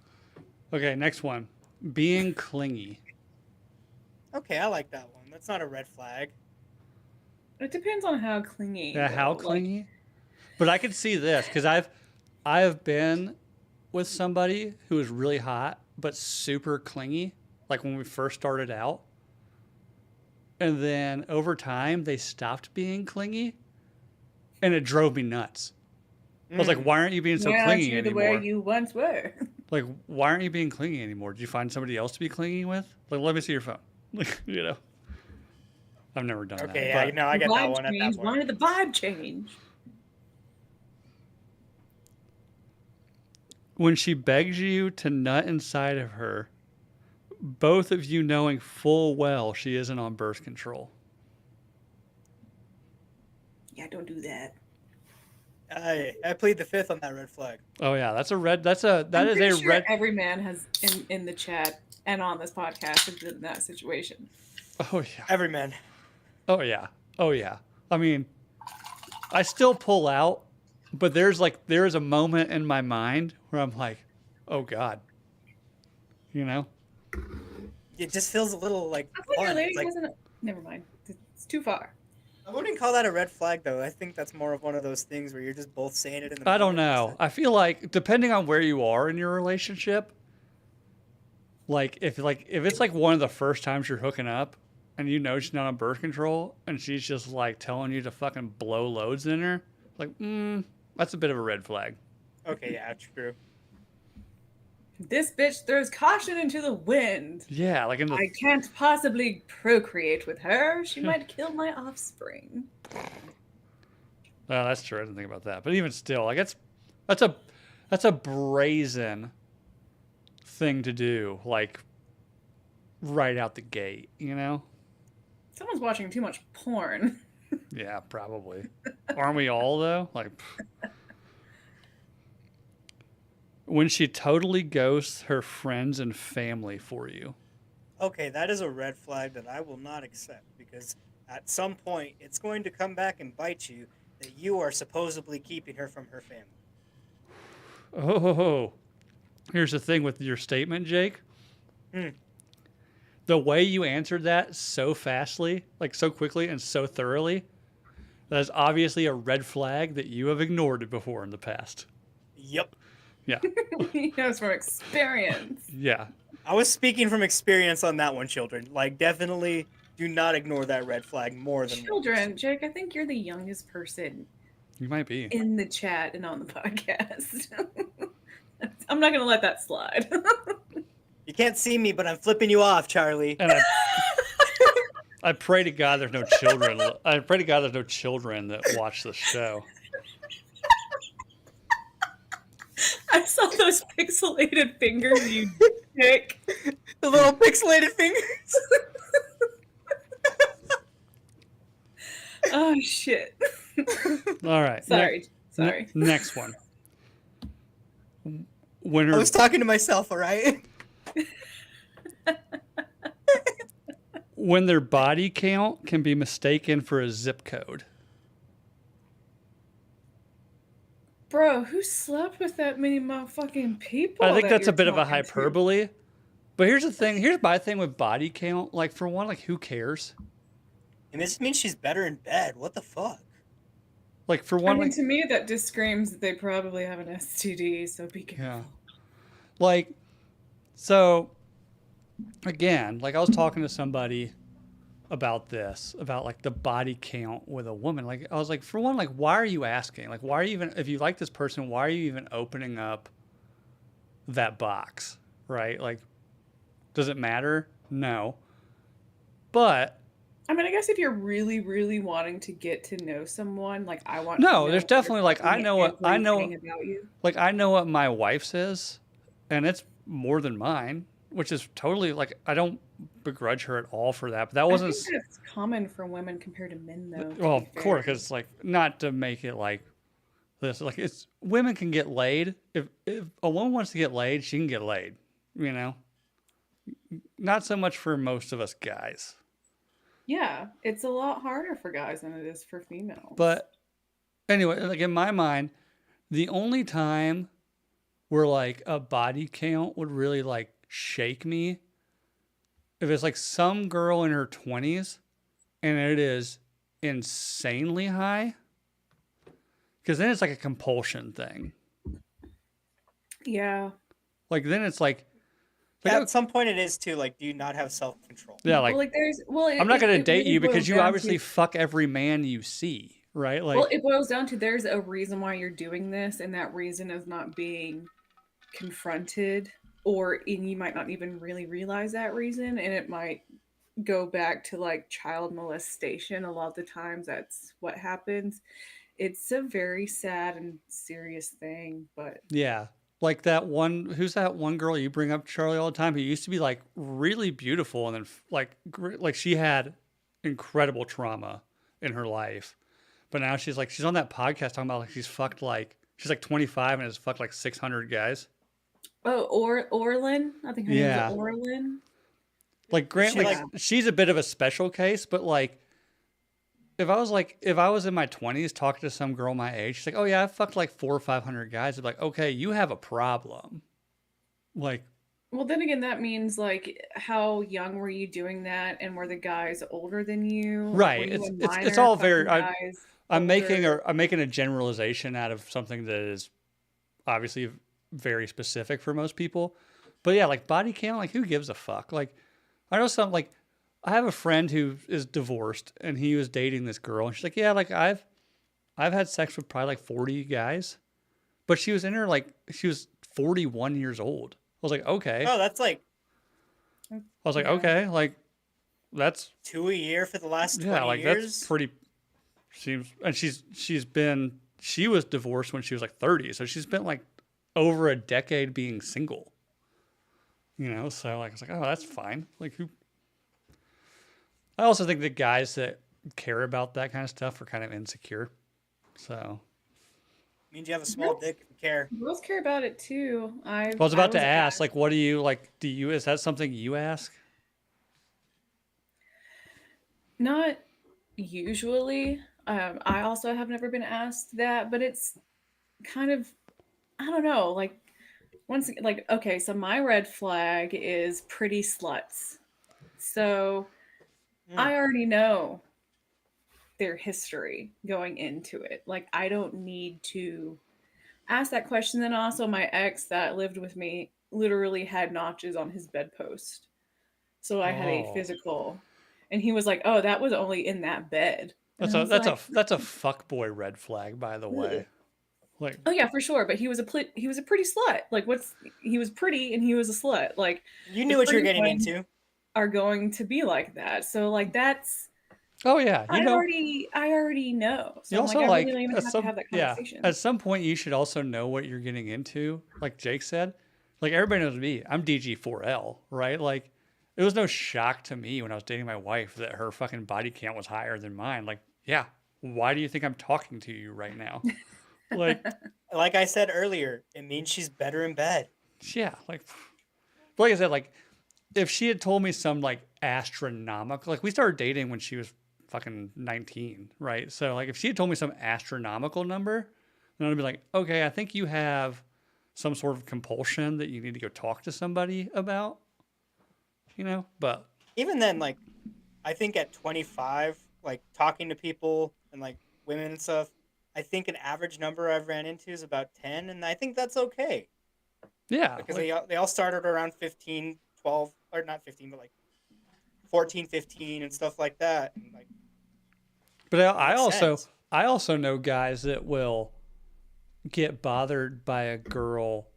Okay, next one. Being clingy. Okay, I like that one. That's not a red flag. It depends on how clingy. Yeah, how though. Like, clingy? But I could see this because I've been with somebody who was really hot but super clingy, like when we first started out, and then over time they stopped being clingy, and it drove me nuts. I was like, Mm. why aren't you being so why aren't clingy you the anymore? way you once were? Like, why aren't you being clingy anymore? Did you find somebody else to be clingy with? Like, let me see your phone. Like, you know, I've never done Okay, that. yeah, no, I get that one at that change. point. Why did the vibe change? When she begs you to nut inside of her, both of you knowing full well she isn't on birth control. Yeah, don't do that. I plead the fifth on that red flag. Oh yeah, that's a red. That I'm is pretty a sure red. Every man has in the chat and on this podcast has been in that situation. Oh yeah. Every man. Oh yeah. Oh yeah. I mean, I still pull out, but there's a moment in my mind where I'm like, oh God. You know? It just feels a little like I thought your fun. lady It's like, wasn't. Never mind. It's too far. I wouldn't call that a red flag though. I think that's more of one of those things where you're just both saying it in the I don't moment. know. I feel like depending on where you are in your relationship, like if it's like one of the first times you're hooking up and you know she's not on birth control and she's just like telling you to fucking blow loads in her, like, that's a bit of a red flag. Okay, yeah, true. This bitch throws caution into the wind. Yeah, like in the I can't possibly procreate with her. She might kill my offspring. that's true. I didn't think about that. But even still, like that's a brazen thing to do, like right out the gate, you know? Someone's watching too much porn. Yeah, probably. Aren't we all though? Like, When she totally ghosts her friends and family for you. Okay, that is a red flag that I will not accept because at some point it's going to come back and bite you that you are supposedly keeping her from her family. Oh, here's the thing with your statement, Jake. Hmm. The way you answered that so fastly, like so quickly and so thoroughly, that is obviously a red flag that you have ignored it before in the past. Yep. Yeah. He knows from experience. Yeah. I was speaking from experience on that one, children. Like, definitely do not ignore that red flag more than Children, Jake, I think you're the youngest person You might be. in the chat and on the podcast. I'm not gonna let that slide. once. You can't see me, but I'm flipping you off, Charlie. And I pray to God there's no children. I pray to God there's no children that watch the show. I saw those pixelated fingers, you dick. The little pixelated fingers. Oh shit. All right. Sorry. Sorry. Next one. When I her was talking to myself, all right? when their body count can be mistaken for a zip code. Bro, who slept with that many motherfucking people? I think that that's a you're bit of a talking to? hyperbole. But here's the thing. Here's my thing with body count. Like, for one, like, who cares? And this means she's better in bed. What the fuck? Like, for I one, mean, like, to me, that just screams that they probably have an STD, so be careful. yeah. Like, so, again, like, I was talking to somebody about this, about, like, the body count with a woman. Like, I was like, for one, like, why are you asking? Like, why are you even, if you like this person, why are you even opening up that box, right? Like, does it matter? No. But I mean, I guess if you're really, really wanting to get to know someone, like I want. No, to know there's definitely, like, I know what- everything about you. like, I know what my wife's is, and it's more than mine, which is totally, like, I don't begrudge her at all for that. But that wasn't, I think that's common for women compared to men, though. to well, be of course, fair. because, like, not to make it like this, like, it's, women can get laid. If a woman wants to get laid, she can get laid, you know? Not so much for most of us guys. Yeah, it's a lot harder for guys than it is for females. But anyway, like, in my mind, the only time where, like, a body count would really, like, shake me if it's like some girl in her 20s and it is insanely high, because then it's like a compulsion thing. yeah, Like, then it's like Yeah, at some point it is too. Like, do you not have self-control? yeah, like, I'm not going to date you because you obviously fuck every man you see, right? Like, Well, it boils down to there's a reason why you're doing this, and that reason is not being confronted, and you might not even really realize that reason, and it might go back to like child molestation. A lot of the times, that's what happens. It's a very sad and serious thing, but yeah. Like that one, who's that one girl you bring up, Charlie, all the time, who used to be like really beautiful and then like she had incredible trauma in her life, but now she's on that podcast talking about like she's like 25 and has fucked like 600 guys. oh, Orlin, I think her Yeah. name's Orlin. Like Grant, She, like like- she's a bit of a special case, but like if I was in my 20s talking to some girl my age, she's like, oh yeah, I fucked like 400 or 500 guys. I'm like, okay, you have a problem. Like, Well, then again, that means like how young were you doing that, and were the guys older than you? Or Right, were you a it's minor all fucking very- guys I'm older? making a generalization out of something that is obviously very specific for most people. But yeah, like body count, like who gives a fuck? Like I know some, like I have a friend who is divorced and he was dating this girl and she's like, yeah, like I've had sex with probably like 40 guys. But she was 41 years old. I was like, okay. Oh, that's like I was like, Yeah. okay, like that's 2 a year for the last 20 yeah, like years. that's pretty. She was divorced when she was like 30, so she's spent like over a decade being single. You know, so like I was like, oh, that's fine. Like who? I also think that guys that care about that kind of stuff are kind of insecure. So Means you have a small dick if you care. Girls care about it too. I was about to ask, asked. like, what do you like? Is that something you ask? Not usually. I also have never been asked that, but it's kind of, I don't know, like like okay, so my red flag is pretty sluts. So Mm. I already know their history going into it. Like I don't need to ask that question. Then also my ex that lived with me literally had notches on his bedpost. So I had a Oh, physical, and he was like, "Oh, that was only in that bed." And that's I a was like, that's a fuckboy red flag, by the "Ugh." way. Like, "Oh yeah, for sure." But he was a pretty slut. Like, he was pretty and he was a slut. Like, You the knew what you were pretty getting ones into. are going to be like that. So like that's oh yeah, I already know. So you I'm like, also I really like don't even at have to have that yeah, conversation. at some point you should also know what you're getting into. Like Jake said, like everybody knows me. I'm DG4L, right? Like, it was no shock to me when I was dating my wife that her fucking body count was higher than mine. Like, yeah, why do you think I'm talking to you right now? Like, Like I said earlier, it means she's better in bed. yeah, like I said, like if she had told me some like astronomical, like we started dating when she was fucking 19, right? So like if she had told me some astronomical number, then I'd be like, okay, I think you have some sort of compulsion that you need to go talk to somebody about, But Even then, like I think at 25, like talking to people and like women and stuff, I think an average number I've ran into is about 10, and I think that's okay yeah, because like, they all started around 15, 12, or not 15, but like 14, 15, and stuff like that, and like but it makes sense. I also know guys that will get bothered by a girl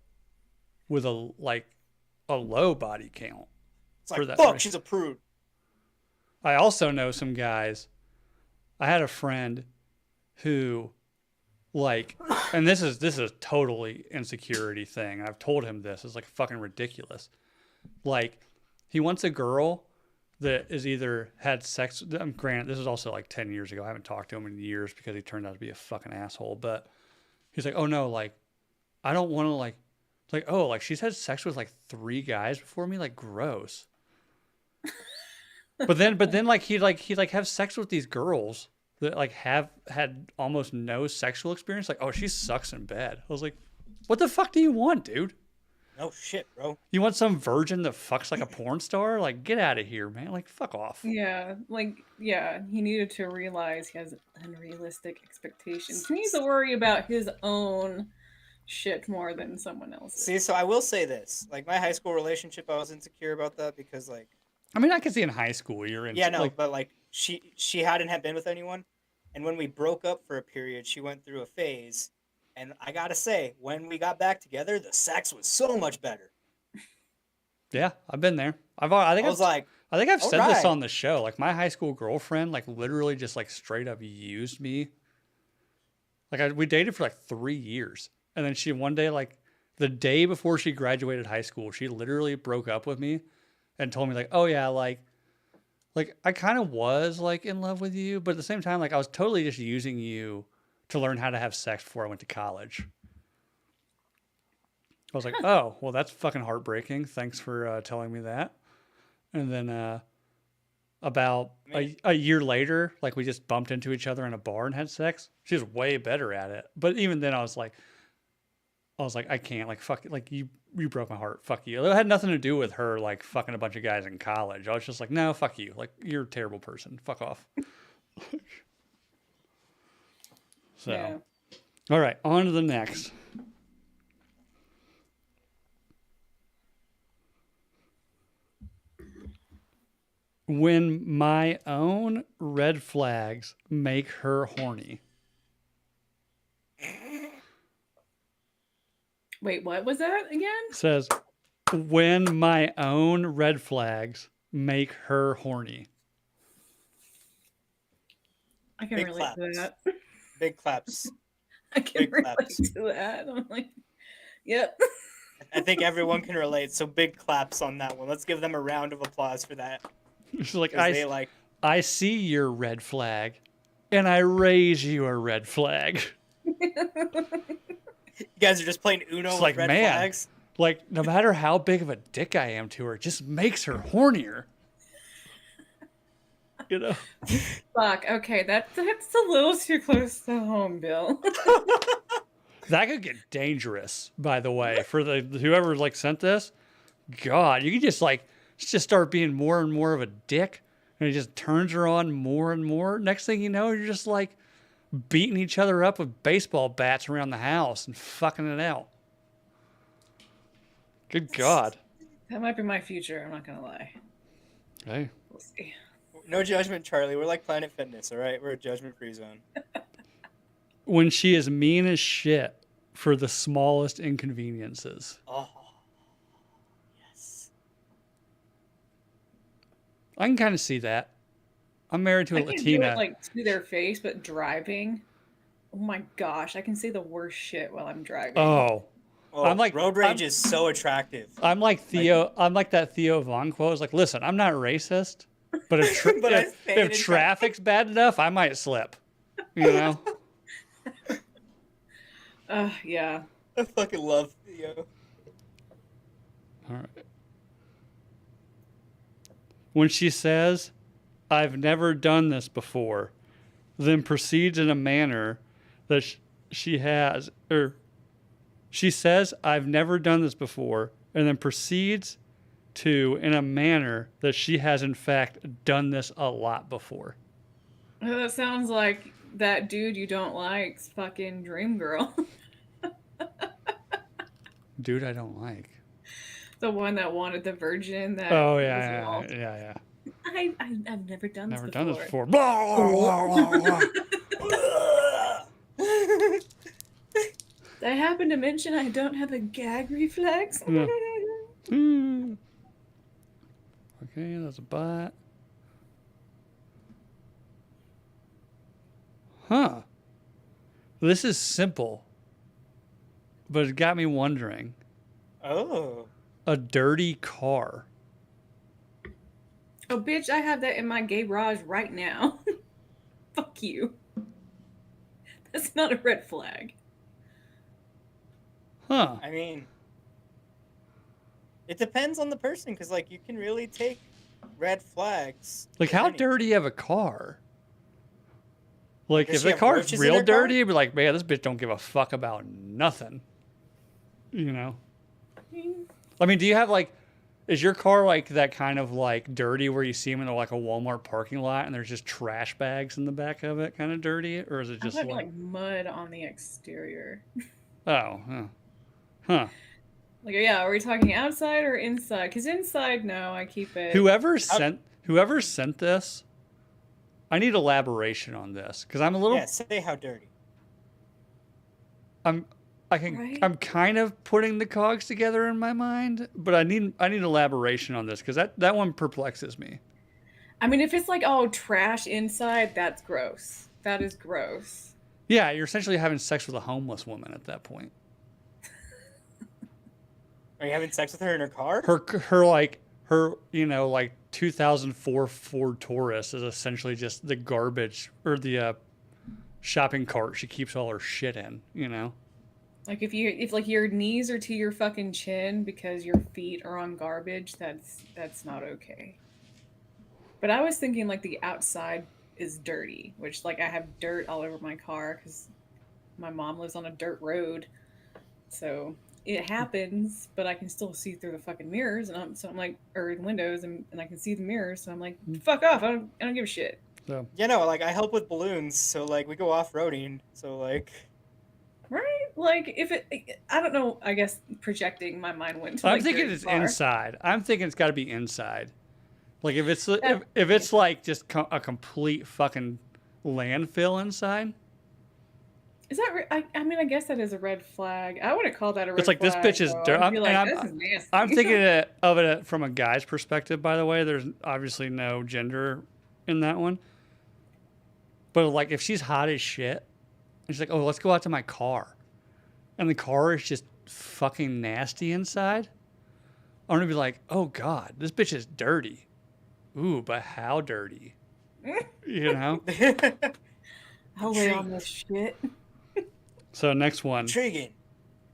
with a low body count It's for like that fuck, reason. she's a prude. I also know some guys. I had a friend who like, and this is totally insecurity thing. I've told him this. It's like fucking ridiculous. Like, he wants a girl that is either had sex. Granted, this is also like 10 years ago. I haven't talked to him in years because he turned out to be a fucking asshole. But he's like, oh no, like, I don't want to like, it's like, oh, like she's had sex with like 3 guys before me. Like, gross. But then like he'd like have sex with these girls that like have had almost no sexual experience. Like, oh, she sucks in bed. I was like, what the fuck do you want, dude? No shit, bro. You want some virgin that fucks like a porn star? Like, get out of here, man. Like, fuck off. Yeah, he needed to realize he has unrealistic expectations. He needs to worry about his own shit more than someone else's. See, so I will say this: like my high school relationship, I was insecure about that because like I mean, I could see in high school you're in yeah, no, like, but like she hadn't had been with anyone, and when we broke up for a period, she went through a phase, and I gotta say, when we got back together, the sex was so much better. yeah, I've been there. I was like, I think I've all said this right. on the show. Like, my high school girlfriend, like, literally just like straight up used me. Like, we dated for like 3 years, and then she one day, like, the day before she graduated high school, she literally broke up with me and told me like, oh yeah, like I kind of was like in love with you, but at the same time, like I was totally just using you to learn how to have sex before I went to college. I was like, oh, well, that's fucking heartbreaking. Thanks for telling me that. And then about I mean, a year later, like we just bumped into each other in a bar and had sex. She was way better at it. But even then, I was like, I can't. Like, fuck. Like, you broke my heart. Fuck you. It had nothing to do with her like fucking a bunch of guys in college. I was just like, no, fuck you. Like, you're a terrible person. Fuck off. So, Yeah. all right, on to the next. When my own red flags make her horny. Wait, what was that again? Says, when my own red flags make her horny. I can big relate to claps, that. big claps, I can big relate claps. to that. I'm like, yep. I think everyone can relate. So big claps on that one. Let's give them a round of applause for that. She's like, 'Cause they like I see your red flag and I raise you a red flag. You guys are just playing Uno It's with like, red man. flags. Like, no matter how big of a dick I am to her, it just makes her hornier. You know? Fuck. Okay, that's a little too close to home, Bill. That could get dangerous, by the way, for the whoever like sent this. God, you could just start being more and more of a dick, and it just turns her on more and more. Next thing you know, you're just like beating each other up with baseball bats around the house and fucking it out. Good God. That might be my future. I'm not gonna lie. Hey. We'll see. No judgment, Charlie. We're like Planet Fitness, all right? We're a judgment-free zone. When she is mean as shit for the smallest inconveniences. Oh, yes. I can kind of see that. I'm married to a I can do Latina. it like to their face, but driving. Oh my gosh, I can say the worst shit while I'm driving. Oh. Oh, I'm like- road rage I'm- is so attractive. I'm like Theo. I'm like that Theo Von quote. It's like, listen, I'm not racist, but if, But I if, stand if in traffic's bad enough, I might slip. You know? Yeah. I fucking love Theo. All right. When she says, "I've never done this before," then proceeds in a manner that she has, or she says, "I've never done this before," and then proceeds to in a manner that she has in fact done this a lot before. That sounds like that dude you don't like's fucking dream girl. Dude, I don't like. The one that wanted the virgin. That Oh was yeah, lost. yeah. I've never done Never this done this before. before. Blah, blah, blah, blah. I happen to mention I don't have a gag reflex. Yeah. Hmm. Okay, that's a bot. Huh. This is simple, but it got me wondering. Oh. A dirty car. Oh, bitch, I have that in my garage right now. Fuck you. That's not a red flag. Huh. I mean, it depends on the person, because, like, you can really take red flags. Like, with how any- dirty of a car? Like, Does if she the have car's roaches in real her car? dirty, it'd be like, man, this bitch don't give a fuck about nothing. You know? I mean, do you have, like, is your car, like, that kind of, like, dirty where you see them in, like, a Walmart parking lot and there's just trash bags in the back of it kind of dirty? Or is it I just, have like, like mud on the exterior. oh, huh. Like, yeah, are we talking outside or inside? Because inside, no, I keep it. Whoever sent this, I need elaboration on this because I'm a little, Yeah, say how dirty. I'm kind of putting the cogs together in my mind, but I need elaboration on this because that one perplexes me. I mean, if it's like, oh, trash inside, that's gross. That is gross. Yeah, you're essentially having sex with a homeless woman at that point. Are you having sex with her in her car? Her 2004 Ford Taurus is essentially just the garbage or the shopping cart she keeps all her shit in, you know? Like if like your knees are to your fucking chin because your feet are on garbage, that's not okay. But I was thinking like the outside is dirty, which like I have dirt all over my car because my mom lives on a dirt road, so it happens. But I can still see through the fucking mirrors, and I'm like, or in windows, and I can see the mirrors, so I'm like, fuck off! I don't give a shit. So You know, like, I help with balloons, so, like, we go off-roading, so, like... Right? Like if it, I don't know. I guess projecting my mind went to. I'm like, thinking very it's far. inside. I'm thinking it's got to be inside. Like if it's like just a complete fucking landfill inside. Is that? I mean, I guess that is a red flag. I wouldn't call that a red It's like this flag, bitch is though. dirt. I'd be like, I'm this is nasty. I'm thinking of it from a guy's perspective. By the way, there's obviously no gender in that one. But like if she's hot as shit, and she's like, "Oh, let's go out to my car," and the car is just fucking nasty inside, I'm gonna be like, "Oh God, this bitch is dirty." Ooh, but how dirty? You know? I'll lay on this shit. So next one. Intriguing.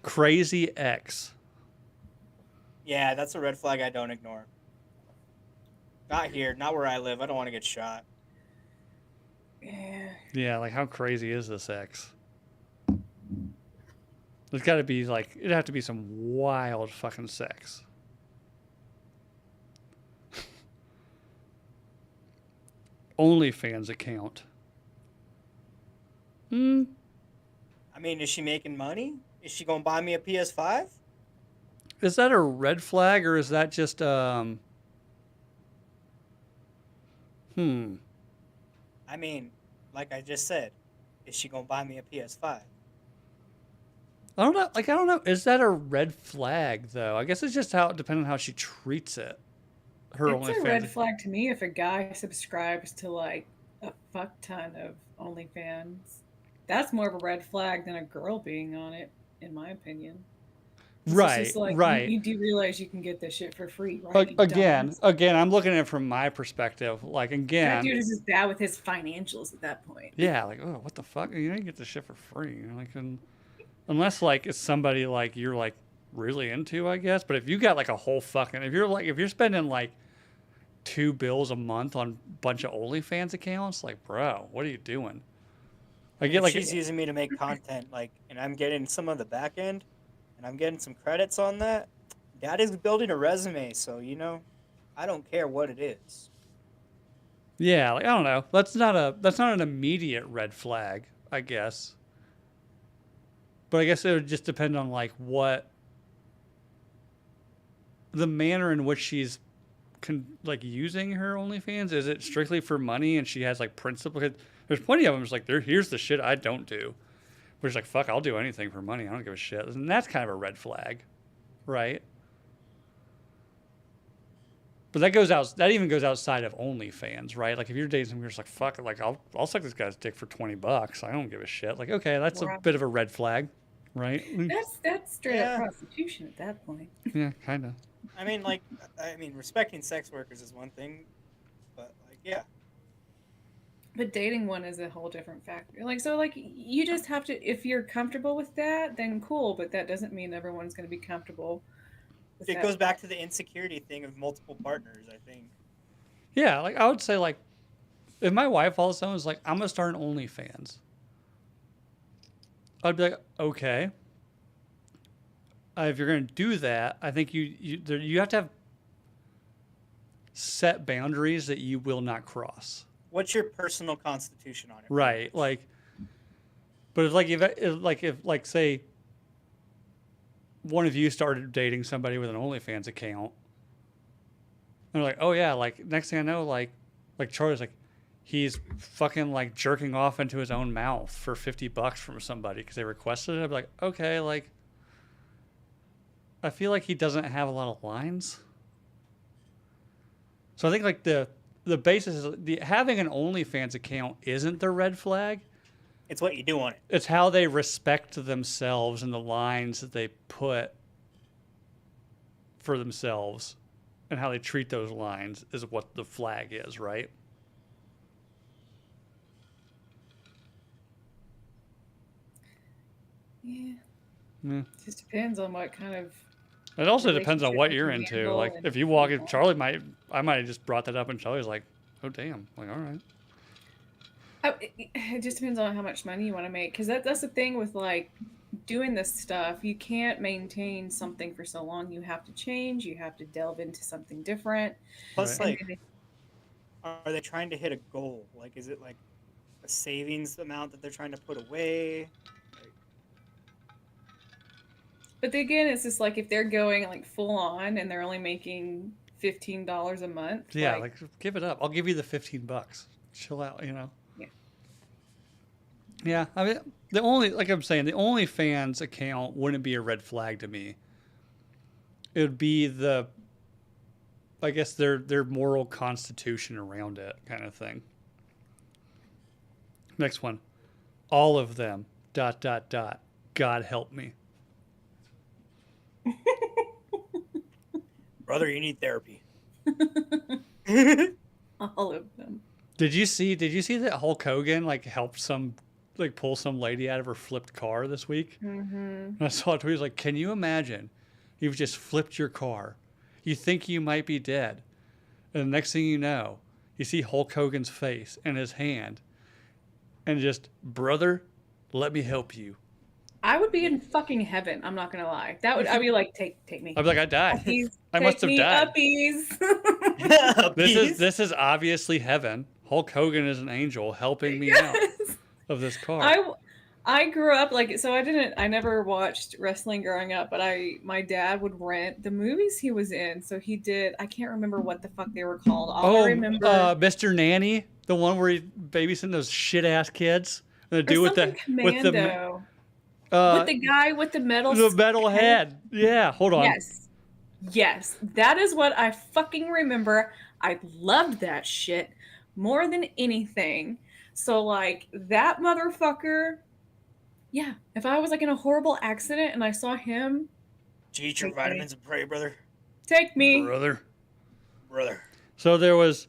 Crazy X. Yeah, that's a red flag I don't ignore. Not here, not where I live. I don't want to get shot. Yeah. Yeah, like how crazy is this X? There's got to be like it'd have to be some wild fucking sex. OnlyFans account. Hmm. I mean, is she making money? Is she gonna buy me a PS5? Is that a red flag or is that just Hmm. I mean, like I just said, is she gonna buy me a PS5? I don't know. Like I don't know. Is that a red flag though? I guess it's just how depending on how she treats it. Her It's a red OnlyFans. flag to me if a guy subscribes to like a fuck ton of OnlyFans. That's more of a red flag than a girl being on it, in my opinion. 'Cause it's Right. just like Right. you do realize you can get this shit for free, right? You Again, dumbass. again, I'm looking at it from my perspective. Like That again, dude is just bad with his financials at that point. yeah, like oh, what the fuck? You know, you get this shit for free. You know, like, unless like it's somebody like you're like really into, I guess. But if you got like a whole fucking, if you're spending like $2 a month on a bunch of OnlyFans accounts, like bro, what are you doing? I get If like she's using me to make content, and I'm getting some of the back end, and I'm getting some credits on that, that is building a resume. So I don't care what it is. yeah, like I don't know. That's not an immediate red flag, I guess. But I guess it would just depend on like what the manner in which she's like using her OnlyFans. Is it strictly for money and she has like principle? Because there's plenty of them. It's like here's the shit I don't do. Where it's like fuck, I'll do anything for money. I don't give a shit. And that's kind of a red flag, right? But that even goes outside of OnlyFans, right? Like if you're dating somebody who's like fuck it, like I'll suck this guy's dick for $20. I don't give a shit. Like okay, that's a Right. bit of a red flag, right? That's straight Yeah. up prostitution at that point. Yeah, kind of. I mean, respecting sex workers is one thing, but yeah. But dating one is a whole different factor. Like so, like you just have to. If you're comfortable with that, then cool. But that doesn't mean everyone's going to be comfortable. With It that. goes back to the insecurity thing of multiple partners, I think. Yeah, like I would say like if my wife all of a sudden was like, I'm gonna start an OnlyFans, I'd be like, okay. If you're gonna do that, I think you have to have set boundaries that you will not cross. What's your personal constitution on it? Right. Like, but if say one of you started dating somebody with an OnlyFans account, and they're like, oh yeah, like next thing I know, like Charlie's like, he's fucking like jerking off into his own mouth for $50 from somebody because they requested it. I'd be like, okay, like, I feel like he doesn't have a lot of lines. So I think like the basis is having an OnlyFans account isn't the red flag. It's what you do on it. It's how they respect themselves and the lines that they put for themselves and how they treat those lines is what the flag is, right? Yeah. Yeah. Just depends on what kind of. It also depends on Relationship what you you're can into. handle Like and- if you walk in, I might have just brought that up and Charlie's like, oh damn, like all right. It just depends on how much money you want to make, because that's the thing with like doing this stuff. You can't maintain something for so long. You have to change. You have to delve into something different. Plus, Right. And are they trying to hit a goal? Like, is it like a savings amount that they're trying to put away? But again, it's just like if they're going like full on and they're only making $15 a month. Yeah, like give it up. I'll give you the $15. Chill out, you know. Yeah. Yeah, I mean, the OnlyFans account wouldn't be a red flag to me. It would be I guess their moral constitution around it kind of thing. Next one, all of them. ... God help me. Brother, you need therapy. all of them. Did you see that Hulk Hogan like helped some like pull some lady out of her flipped car this week. Mm-hmm. And I saw a tweet, it was like, can you imagine you've just flipped your car? You think you might be dead. And the next thing you know, you see Hulk Hogan's face and his hand. And just, brother, let me help you. I would be in fucking heaven. I'm not gonna lie. I'd be like, take me. I'd be like, I died. Uppies, I must have take me, died. Uppies. This is obviously heaven. Hulk Hogan is an angel helping me out Yes. of this car. I grew up like, so I never watched wrestling growing up, but my dad would rent the movies he was in. So he did, I can't remember what the fuck they were called. All I remember. Mr. Nanny, the one where he babysitting those shit ass kids. And the or dude something Commando. With the guy with the metal head. Yeah, hold on. Yes. That is what I fucking remember. I loved that shit more than anything. So like that motherfucker. Yeah, if I was like in a horrible accident and I saw him, eat your vitamins and pray, brother. take me. Brother. So there was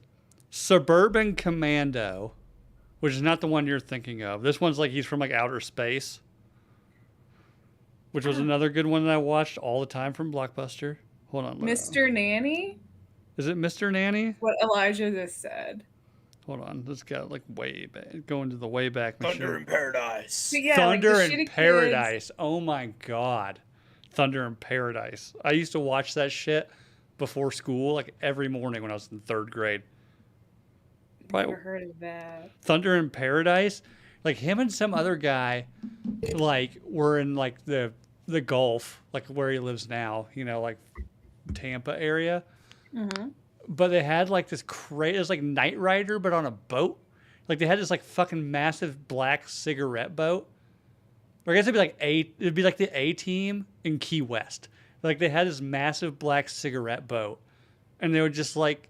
Suburban Commando, which is not the one you're thinking of. This one's like he's from like outer space, which was another good one that I watched all the time from Blockbuster. Hold on. Mr. Nanny? Is it Mr. Nanny? What Elijah just said. Hold on. Let's go like way back. Go into the way back machine. Thunder in Paradise. So, yeah, Thunder like the in shitty Paradise. kids. Oh my God. Thunder in Paradise. I used to watch that shit before school, like every morning when I was in 3rd grade. Never heard of that. Thunder in Paradise. Like him and some other guy, like were in like the Gulf, like where he lives now, you know, like Tampa area. Mm-hmm. But they had like this crazy, it was like Knight Rider, but on a boat. Like they had this like fucking massive black cigarette boat. Or I guess it'd be like the A-Team in Key West. Like they had this massive black cigarette boat, and they would just like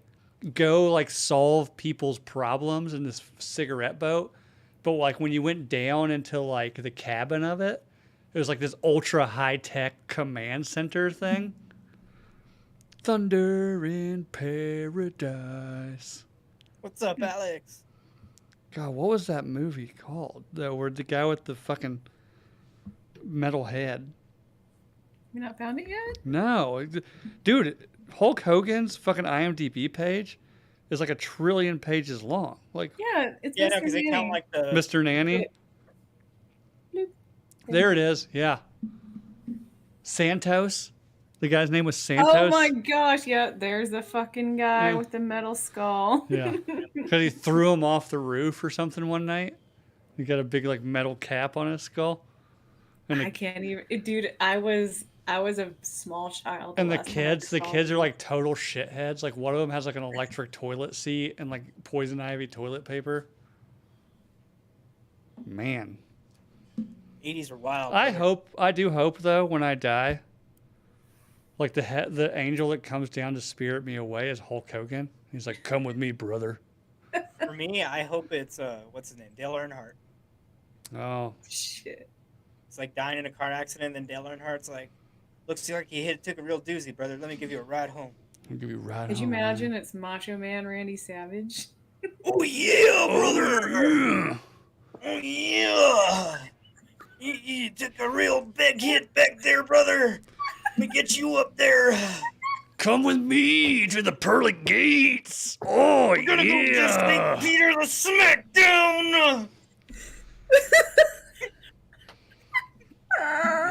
go like solve people's problems in this cigarette boat. But like when you went down into like the cabin of it, it was like this ultra high tech command center thing. Thunder in Paradise. What's up, Alex? God, what was that movie called? Where the guy with the fucking metal head. You not found it yet? No. Dude, Hulk Hogan's fucking IMDb page is like 1 trillion pages long. Like, Yeah, it's Yeah, Mr. because they count Nanny. like the. Mr. Nanny. Bloop. There it is. Yeah. Santos. The guy's name was Santos. Oh my gosh, yeah, there's the fucking guy Yeah. with the metal skull. Yeah. Because he threw him off the roof or something one night. He got a big like metal cap on his skull. And I can't even, dude. I was a small child. And the last time I kids saw are like total shitheads. Like one of them has like an electric toilet seat and like poison ivy toilet paper. Man, 80s were wild. I do hope though when I die, like the angel that comes down to spirit me away is Hulk Hogan. He's like, "Come with me, brother." For me, I hope it's what's his name, Dale Earnhardt. Oh, Shit. It's like dying in a car accident, and then Dale Earnhardt's like, looks like he took a real doozy, brother. Let me give you a ride home. I'll give you a ride. Could you home, man. imagine it's Macho Man Randy Savage? Oh yeah, brother. Oh yeah. You took a real big hit back there, brother. Let me get you up there. Come with me to the pearly gates. Oh, We're gonna go give St. Peter the smackdown.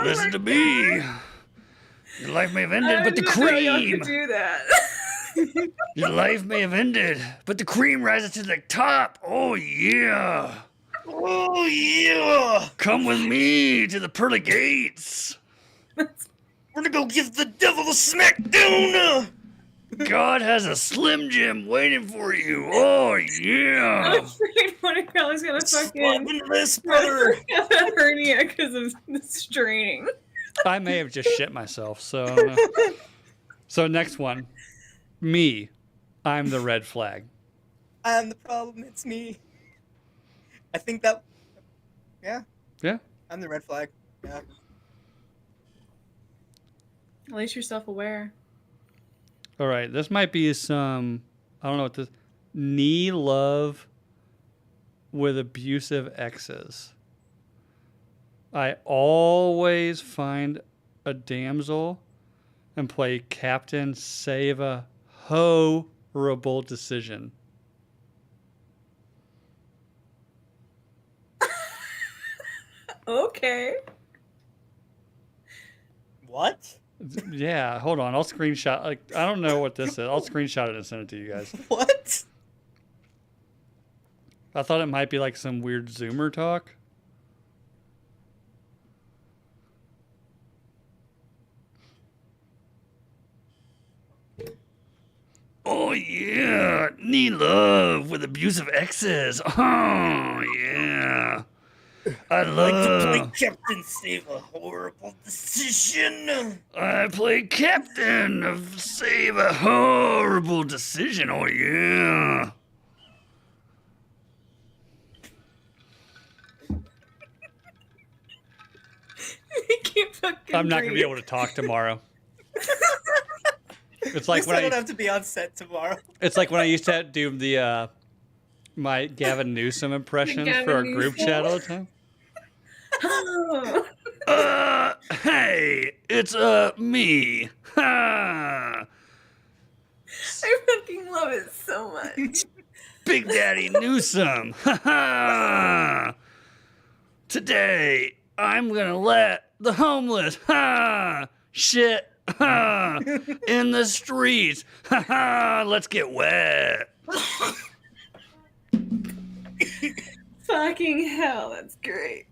Listen to me. Your life may have ended, but the didn't know y'all cream. could do that. Your life may have ended, but the cream rises to the top. Oh, yeah. Oh yeah. Come with me to the pearly gates. We're gonna go give the devil the smackdown. God has a Slim Jim waiting for you. Oh, I'm yeah. afraid Monica's gonna fucking Slap into this, brother. have a hernia because of the straining. I may have just shit myself, so I don't know. So next one. Me. I'm the red flag. I'm the problem. It's me. I think that. Yeah. Yeah. I'm the red flag. Yeah. At least you're self-aware. All right. This might be some, I don't know what this, knee love with abusive exes. I always find a damsel and play captain, save a horrible decision. Okay. What? Yeah, hold on. I'll screenshot. Like, I don't know what this is. I'll screenshot it and send it to you guys. What? I thought it might be like some weird Zoomer talk. Oh yeah, need love with abusive exes. Oh yeah, I Like to play love. captain, save a horrible decision. I play captain of save a horrible decision. Oh yeah. I can't fucking I'm not gonna be breathe. able to talk tomorrow. It's At like least when I don't I. have to be on set tomorrow. It's like when I used to do the my Gavin Newsom impressions Gavin for our group Newsom. chat all the time. Oh. Hey, it's me. Ha! I fucking love it so much. Big Daddy Newsom. Ha ha! Today I'm gonna let the homeless shit in the streets. Let's get wet. Fucking hell, that's great.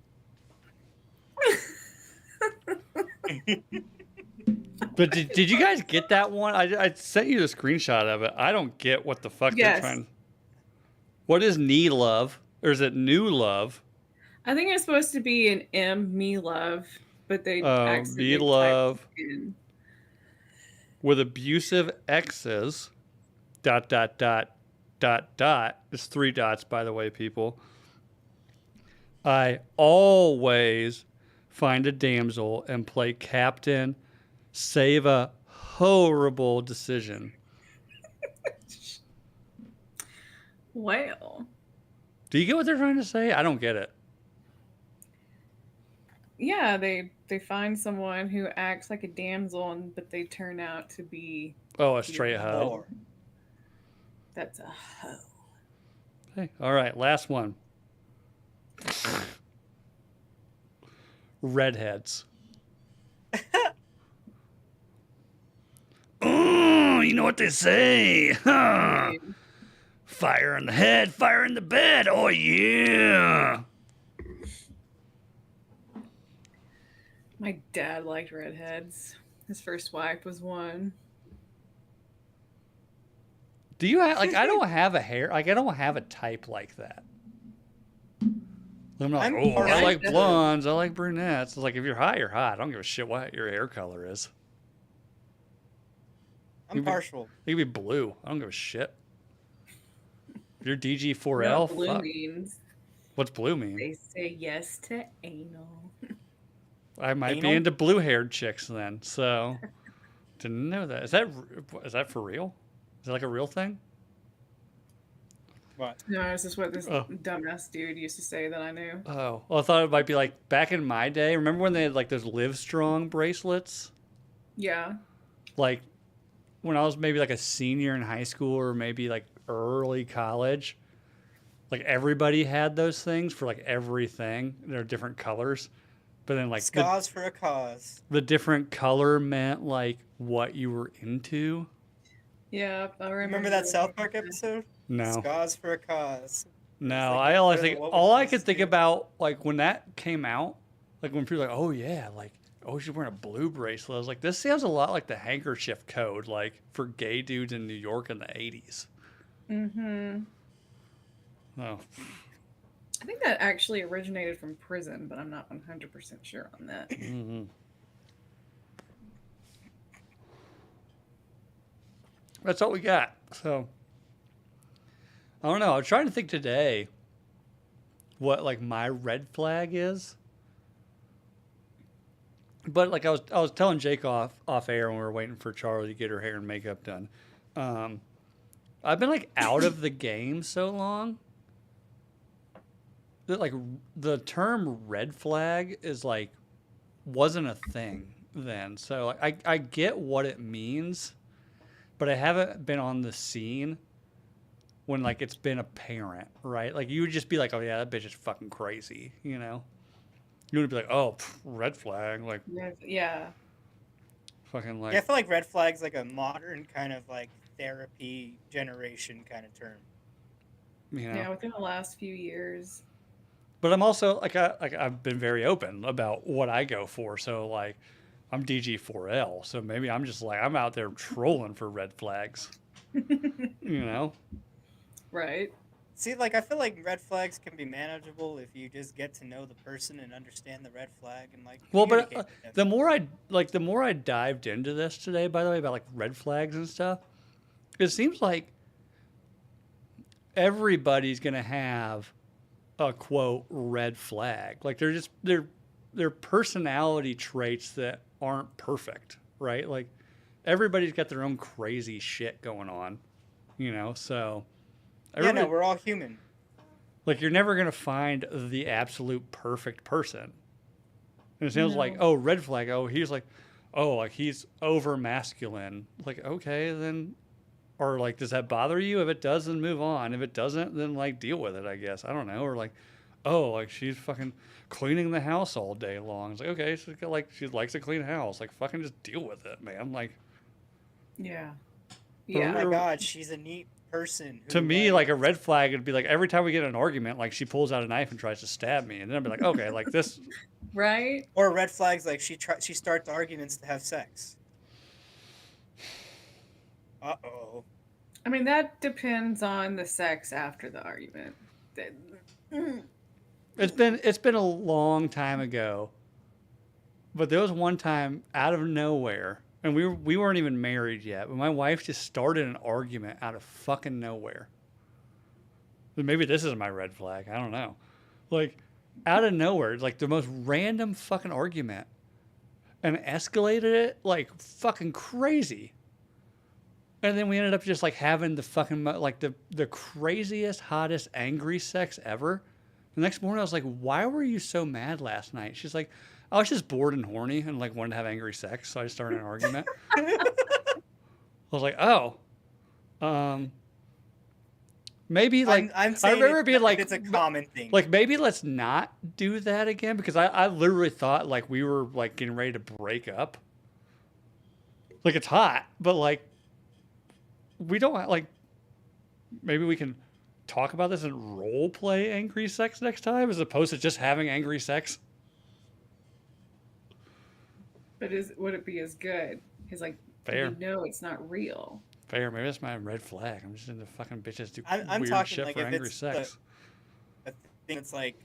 But did you guys get that one? I sent you the screenshot of it. I don't get what the fuck they're Yes. trying. What is knee love? Or is it new love? I think it's supposed to be an M, me love, but they Oh, accidentally me typed love it in. with abusive exes. ... It's 3 dots, by the way, people. I always find a damsel and play captain, save a horrible decision. Well, Do you get what they're trying to say? I don't get it. yeah, they find someone who acts like a damsel, but they turn out to be Oh, a straight hoe. More. that's a hoe. Hey, all right, last one. Redheads. Oh, you know what they say? Huh? Fire in the head, fire in the bed. Oh, yeah. My dad liked redheads. His first wife was one. Do you have, like, I don't have a hair, like, I don't have a type like that. I'm not like, I'm oh, I partial. like blondes, I like brunettes. It's like, if you're hot, you're hot. I don't give a shit what your hair color is. I'm partial. It could be blue. I don't give a shit. If you're You know DG4L, what blue fuck. means? What's blue mean? They say yes to anal. I might be Anal? into blue-haired chicks then. So, didn't know that. Is that for real? Is that like a real thing? What? No, it's just what this Oh. dumbass dude used to say that I knew. Oh, well, I thought it might be like back in my day. Remember when they had like those Live Strong bracelets? Yeah. Like when I was maybe like a senior in high school or maybe like early college. Like everybody had those things for like everything. They're different colors. But then like Scars for a cause. the different color meant like what you were into. Yeah, I Remember that South Park episode? No. Scars for a cause. No, like, I always where the- think what all was I this could think dude? about like when that came out, like when people were like, oh yeah, like oh she's wearing a blue bracelet. I was like, this sounds a lot like the handkerchief code, like for gay dudes in New York in the 80s. Mm-hmm. Oh, I think that actually originated from prison, but I'm not 100% sure on that. mhm. That's all we got. So I don't know. I was trying to think today what like my red flag is. But like I was telling Jake off air when we were waiting for Charlie to get her hair and makeup done. I've been like out of the game so long like the term red flag is like wasn't a thing then. So like, I get what it means, but I haven't been on the scene when like it's been apparent, right? Like you would just be like, oh yeah, that bitch is fucking crazy, you know? You would be like, oh, red flag, like Yeah. fucking like. Yeah, I feel like red flag's like a modern kind of like therapy generation kind of term. You know. Yeah, within the last few years. But I'm also like I've been very open about what I go for. So like I'm DG4L, so maybe I'm just like I'm out there trolling for red flags. You know? Right. See, like I feel like red flags can be manageable if you just get to know the person and understand the red flag and like Well, but communicate with them. the more I dived into this today, by the way, about like red flags and stuff, it seems like everybody's gonna have a quote red flag. Like they're personality traits that aren't perfect, right? Like everybody's got their own crazy shit going on, you know. So Yeah, no, we're all human. like you're never gonna find the absolute perfect person. And it sounds like, No. oh, red flag. Oh, he's like, oh, like he's over masculine. Like, okay, then, or like, does that bother you? If it does, then move on. If it doesn't, then like deal with it, I guess. I don't know. Or like, oh, like she's fucking cleaning the house all day long. It's like, okay, she's got, like she likes to clean a house. Like, fucking just deal with it, man. Like, Yeah. Oh Yeah. my god, she's a neat person. Who, to me, like a red flag would be like every time we get in an argument, like she pulls out a knife and tries to stab me, and then I'd be like, okay, like this. Right. or red flags like she starts arguments to have sex. Uh-oh. I mean, that depends on the sex after the argument. It's been a long time ago, but there was one time out of nowhere, and we weren't even married yet, but my wife just started an argument out of fucking nowhere. Maybe this is my red flag. I don't know. Like out of nowhere, like the most random fucking argument, and escalated it like fucking crazy. And then we ended up just like having the fucking like the craziest, hottest, angry sex ever. The next morning, I was like, "Why were you so mad last night?" She's like, "I was just bored and horny and like wanted to have angry sex, so I started an argument." I was like, "Oh, maybe like I'm I saying remember being like, it's a common thing. like maybe let's not do that again because I literally thought like we were like getting ready to break up. Like it's hot, but like we don't like maybe we can talk about this and role play angry sex next time as opposed to just having angry sex. But would it be as good? He's like, Fair. you know, it's not real. Fair. Maybe that's my red flag. I'm just into fucking bitches do I'm weird talking shit like for if angry it's sex. I think it's like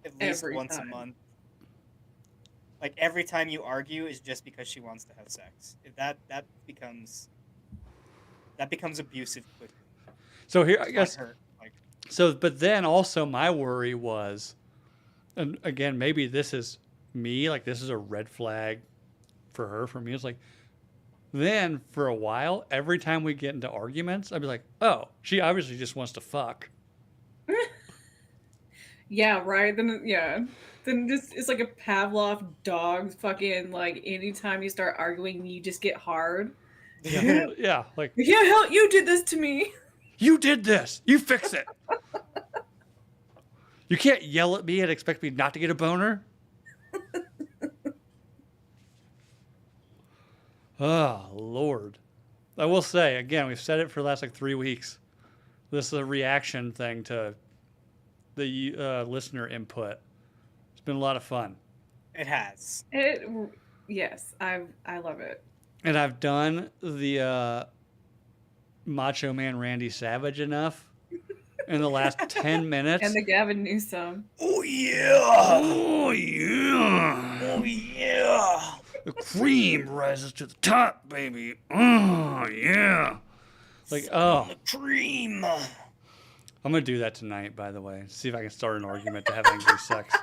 at least Every once time. a month. Like every time you argue is just because she wants to have sex. If that becomes abusive quickly. So here, I It's guess. not her. Like, So, but then also my worry was, and again, maybe this is me, like this is a red flag for her. For me, it's like, then for a while, every time we get into arguments, I'd be like, oh, she obviously just wants to fuck. Yeah, right. Then just it's like a Pavlov dog. Fucking like anytime you start arguing, you just get hard. Yeah, yeah, like Yeah, hell, you did this to me. you did this, you fix it. You can't yell at me and expect me not to get a boner. Oh, Lord. I will say, again, we've said it for the last like 3 weeks. This is a reaction thing to the listener input. It's been a lot of fun. it has. Yes, I love it. And I've done the Macho Man Randy Savage enough in the last 10 minutes. And the Gavin Newsom. Oh yeah. Oh, yeah. Oh yeah. The cream rises to the top, baby. Oh, yeah. Like, oh. The cream. I'm going to do that tonight, by the way. See if I can start an argument to have angry sex.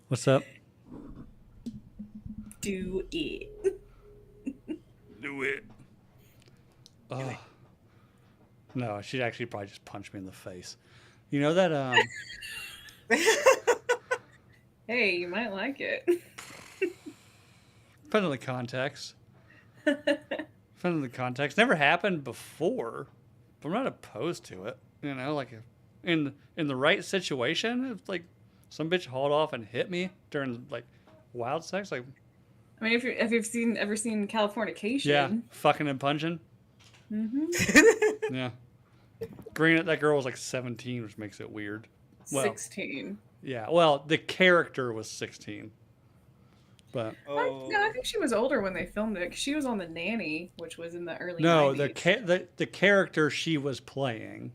What's up? Do it. Do it. Oh. No, she'd actually probably just punch me in the face. You know that Hey, you might like it. depending on the context. Depending on the context. Never happened before, but I'm not opposed to it. You know, like in the right situation, if like some bitch hauled off and hit me during like wild sex, like I mean, if you've ever seen Californication, yeah, fucking and punching. mm-hmm. Yeah. Granted, that girl was like 17, which makes it weird. Well, 16. yeah. Well, the character was 16, but Oh, No, I think she was older when they filmed it. 'Cause she was on The Nanny, which was in the early no, 90s. the character she was playing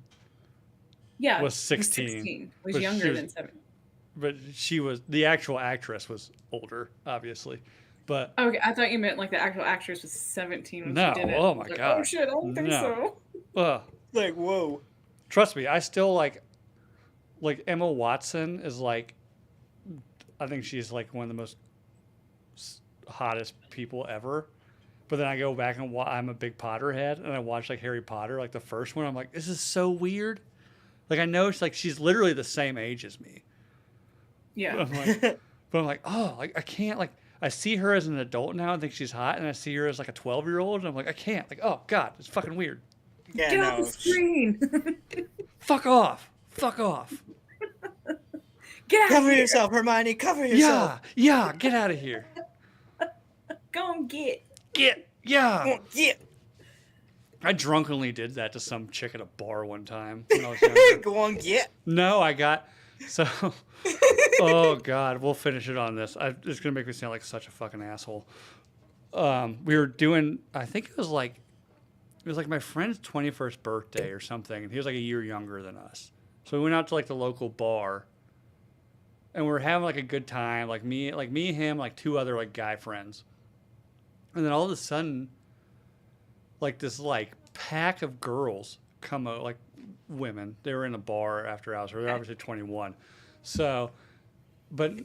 Yeah, was 16. 16. Was But she younger was- than 7. but she was the actual actress was older, obviously. But Okay, I thought you meant like the actual actress was 17 when No, she did it. oh I my was like, God. Oh shit, I don't think No. so. like whoa. trust me, I still like Emma Watson is like, I think she's like one of the most hottest people ever. But then I go back and I'm a big Potterhead, and I watch like Harry Potter, like the first one. I'm like, this is so weird. Like I know she's literally the same age as me. But Yeah. I'm like, but I'm like, oh, like I can't like. I see her as an adult now and think she's hot, and I see her as like a 12-year-old, and I'm like, I can't. Like, oh God, it's fucking weird. Yeah, Get no. off the screen. Fuck off. Fuck off. Get out of Cover here. yourself, Hermione. Cover yourself. Yeah, get out of here. Go and get. Yeah. Oh, yeah. I drunkenly did that to some chick at a bar one time when I was younger. Go on, get. No, I got so. Oh God, we'll finish it on this. It's gonna make me sound like such a fucking asshole. We were doing. I think it was like my friend's 21st birthday or something, and he was like a year younger than us. So we went out to like the local bar, and we were having like a good time. Like me, him, like two other like guy friends, and then all of a sudden, like this like pack of girls come out, like women. They were in a bar after hours. They're obviously 21. So, but it's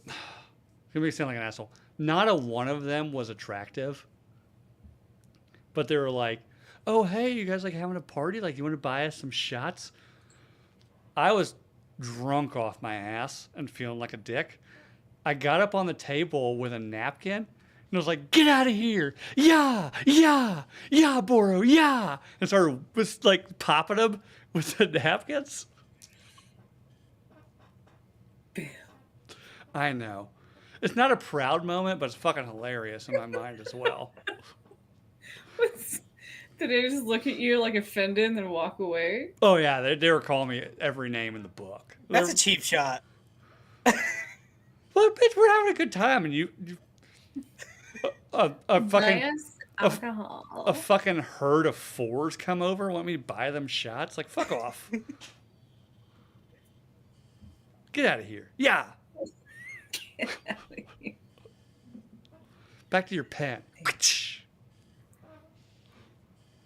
gonna make me sound like an asshole. Not a one of them was attractive, but they were like, "Oh, hey, you guys like having a party? Like, you want to buy us some shots?" I was drunk off my ass and feeling like a dick. I got up on the table with a napkin and I was like, "Get out of here! Yeah, Boro, yeah!" And started just like popping them with the napkins. I know. It's not a proud moment, but it's fucking hilarious in my mind as well. Did they just look at you like offended and then walk away? Oh yeah, they were calling me every name in the book. That's a cheap shot. Well, bitch, we're having a good time, and you a fucking Nice alcohol. a fucking herd of fours come over, want me to buy them shots? Like, fuck off. Get out of here. Yeah. Back to your pen.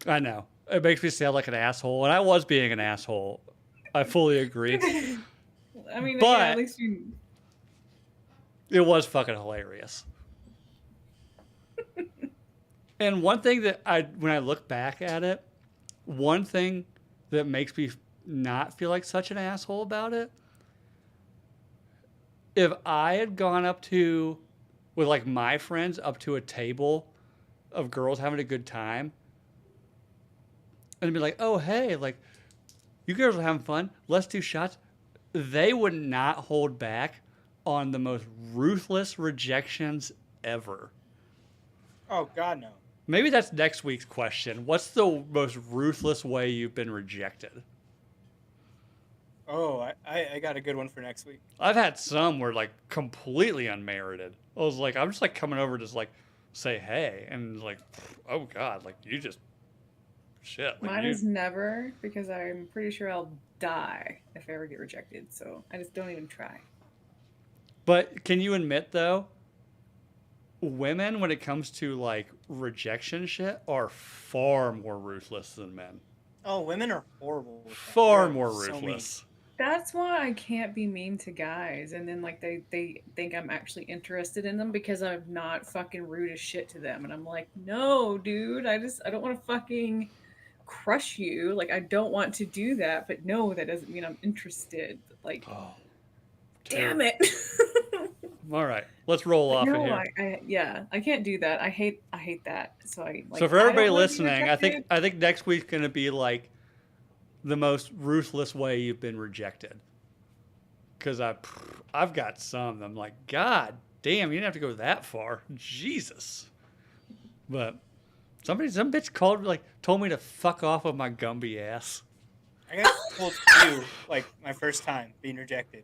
I know. It makes me sound like an asshole, and I was being an asshole. I fully agree. I mean, But- yeah, at least you. It was fucking hilarious. And one thing that when I look back at it, one thing that makes me not feel like such an asshole about it, if I had gone with like my friends up to a table of girls having a good time and be like, "Oh, hey, like, you girls are having fun. Let's do shots." They would not hold back on the most ruthless rejections ever. Oh God, no. Maybe that's next week's question. What's the most ruthless way you've been rejected? Oh, I got a good one for next week. I've had some where like completely unmerited. I was like, I'm just like coming over to just like say hey, and like, oh God, like you just shit. Like, Mine you, is never, because I'm pretty sure I'll die if I ever get rejected. So I just don't even try. But can you admit though, women when it comes to like rejection shit are far more ruthless than men. Oh, women are horrible. with that. Far They're more so mean. ruthless. That's why I can't be mean to guys, and then like they think I'm actually interested in them because I'm not fucking rude as shit to them, and I'm like, no, dude, I don't want to fucking crush you. Like, I don't want to do that, but no, that doesn't mean I'm interested. Like, Oh, damn terrible. it. All right, let's roll off of No, here. yeah, I can't do that. I hate that. So So for I everybody don't wanna be listening, rejected. I think next week's gonna be like the most ruthless way you've been rejected. Because I've got some. I'm like, God damn, you didn't have to go that far. Jesus. But some bitch told me to fuck off with my Gumby ass, I got told you like my first time being rejected.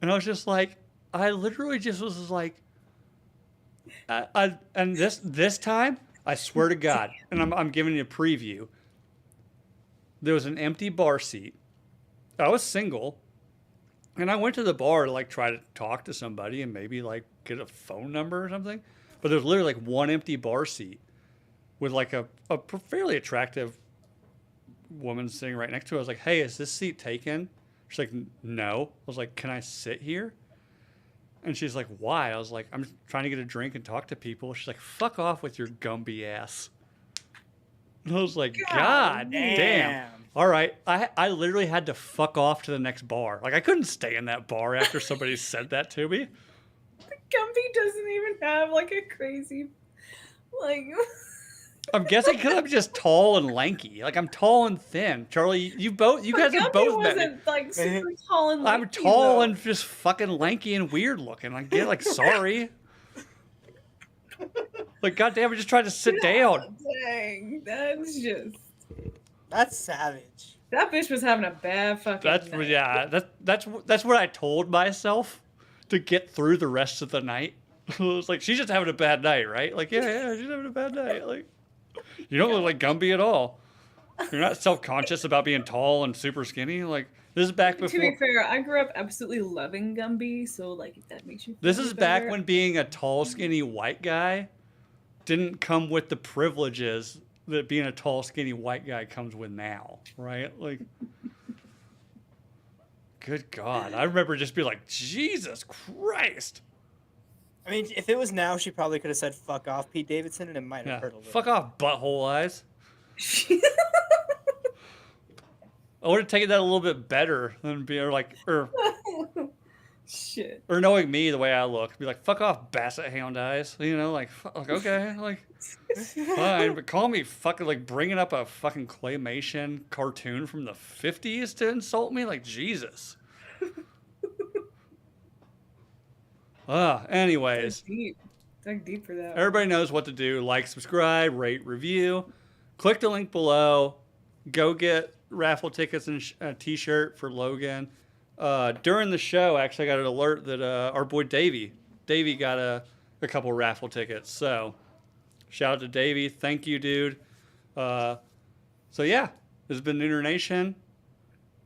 and I was just like, I literally just was like, and this time, I swear to God, and I'm giving you a preview. There was an empty bar seat. I was single, and I went to the bar to like try to talk to somebody and maybe like get a phone number or something. But there was literally like one empty bar seat with like a fairly attractive woman sitting right next to it. I was like, "Hey, is this seat taken?" She's like, "No." I was like, "Can I sit here?" And she's like, "Why?" I was like, "I'm just trying to get a drink and talk to people." She's like, "Fuck off with your Gumby ass." And I was like, God damn. All right. I literally had to fuck off to the next bar. Like, I couldn't stay in that bar after somebody said that to me. Gumby doesn't even have like a crazy, like. I'm guessing because I'm just tall and lanky. Like, I'm tall and thin. Charlie, you guys have Gumby both met me. wasn't like super tall and I'm lanky, tall though. and just fucking lanky and weird looking. I get like, sorry. Like, goddamn, I just tried to sit down. Dang, That's savage. that bitch was having a bad fucking That's night. yeah. That's what I told myself to get through the rest of the night. It was like, she's just having a bad night, right? Like, yeah, she's having a bad night. Like, you don't look like Gumby at all. You're not self-conscious about being tall and super skinny. Like, this is back To be before. fair, I grew up absolutely loving Gumby, so like if that makes you feel This any is back better. when being a tall, skinny white guy didn't come with the privileges that being a tall, skinny white guy comes with now, right? Like, good God. I remember just being like, Jesus Christ. I mean, if it was now, she probably could have said "fuck off, Pete Davidson," and it might have Yeah. hurt a little. Fuck off, butthole eyes. I would have taken that a little bit better than be like, Shit. or knowing me the way I look, be like, fuck off, basset hound eyes. You know, like okay, like, fine, but call me fucking like bringing up a fucking claymation cartoon from the 50s to insult me, like Jesus. Anyways, Deep. Dug deep for that. everybody knows what to do. Like, subscribe, rate, review. Click the link below. Go get raffle tickets and a t-shirt for Logan. During the show, actually, I got an alert that our boy Davey got a couple raffle tickets. So, shout out to Davey. Thank you, dude. So, yeah, this has been Nooner Nation.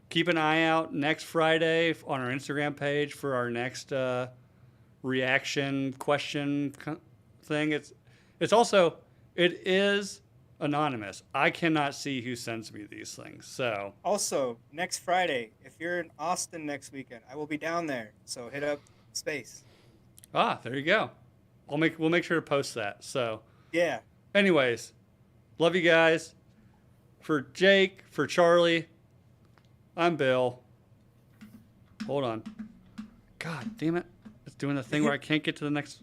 Keep an eye out next Friday on our Instagram page for our next reaction question thing. It is anonymous. I cannot see who sends me these things. So Also, next Friday, if you're in Austin next weekend, I will be down there. So hit up Space. there you go. We'll make sure to post that. So Yeah. anyways, love you guys. For Jake, for Charlie, I'm Bill. Hold on. God damn it. It's doing the thing where I can't get to the next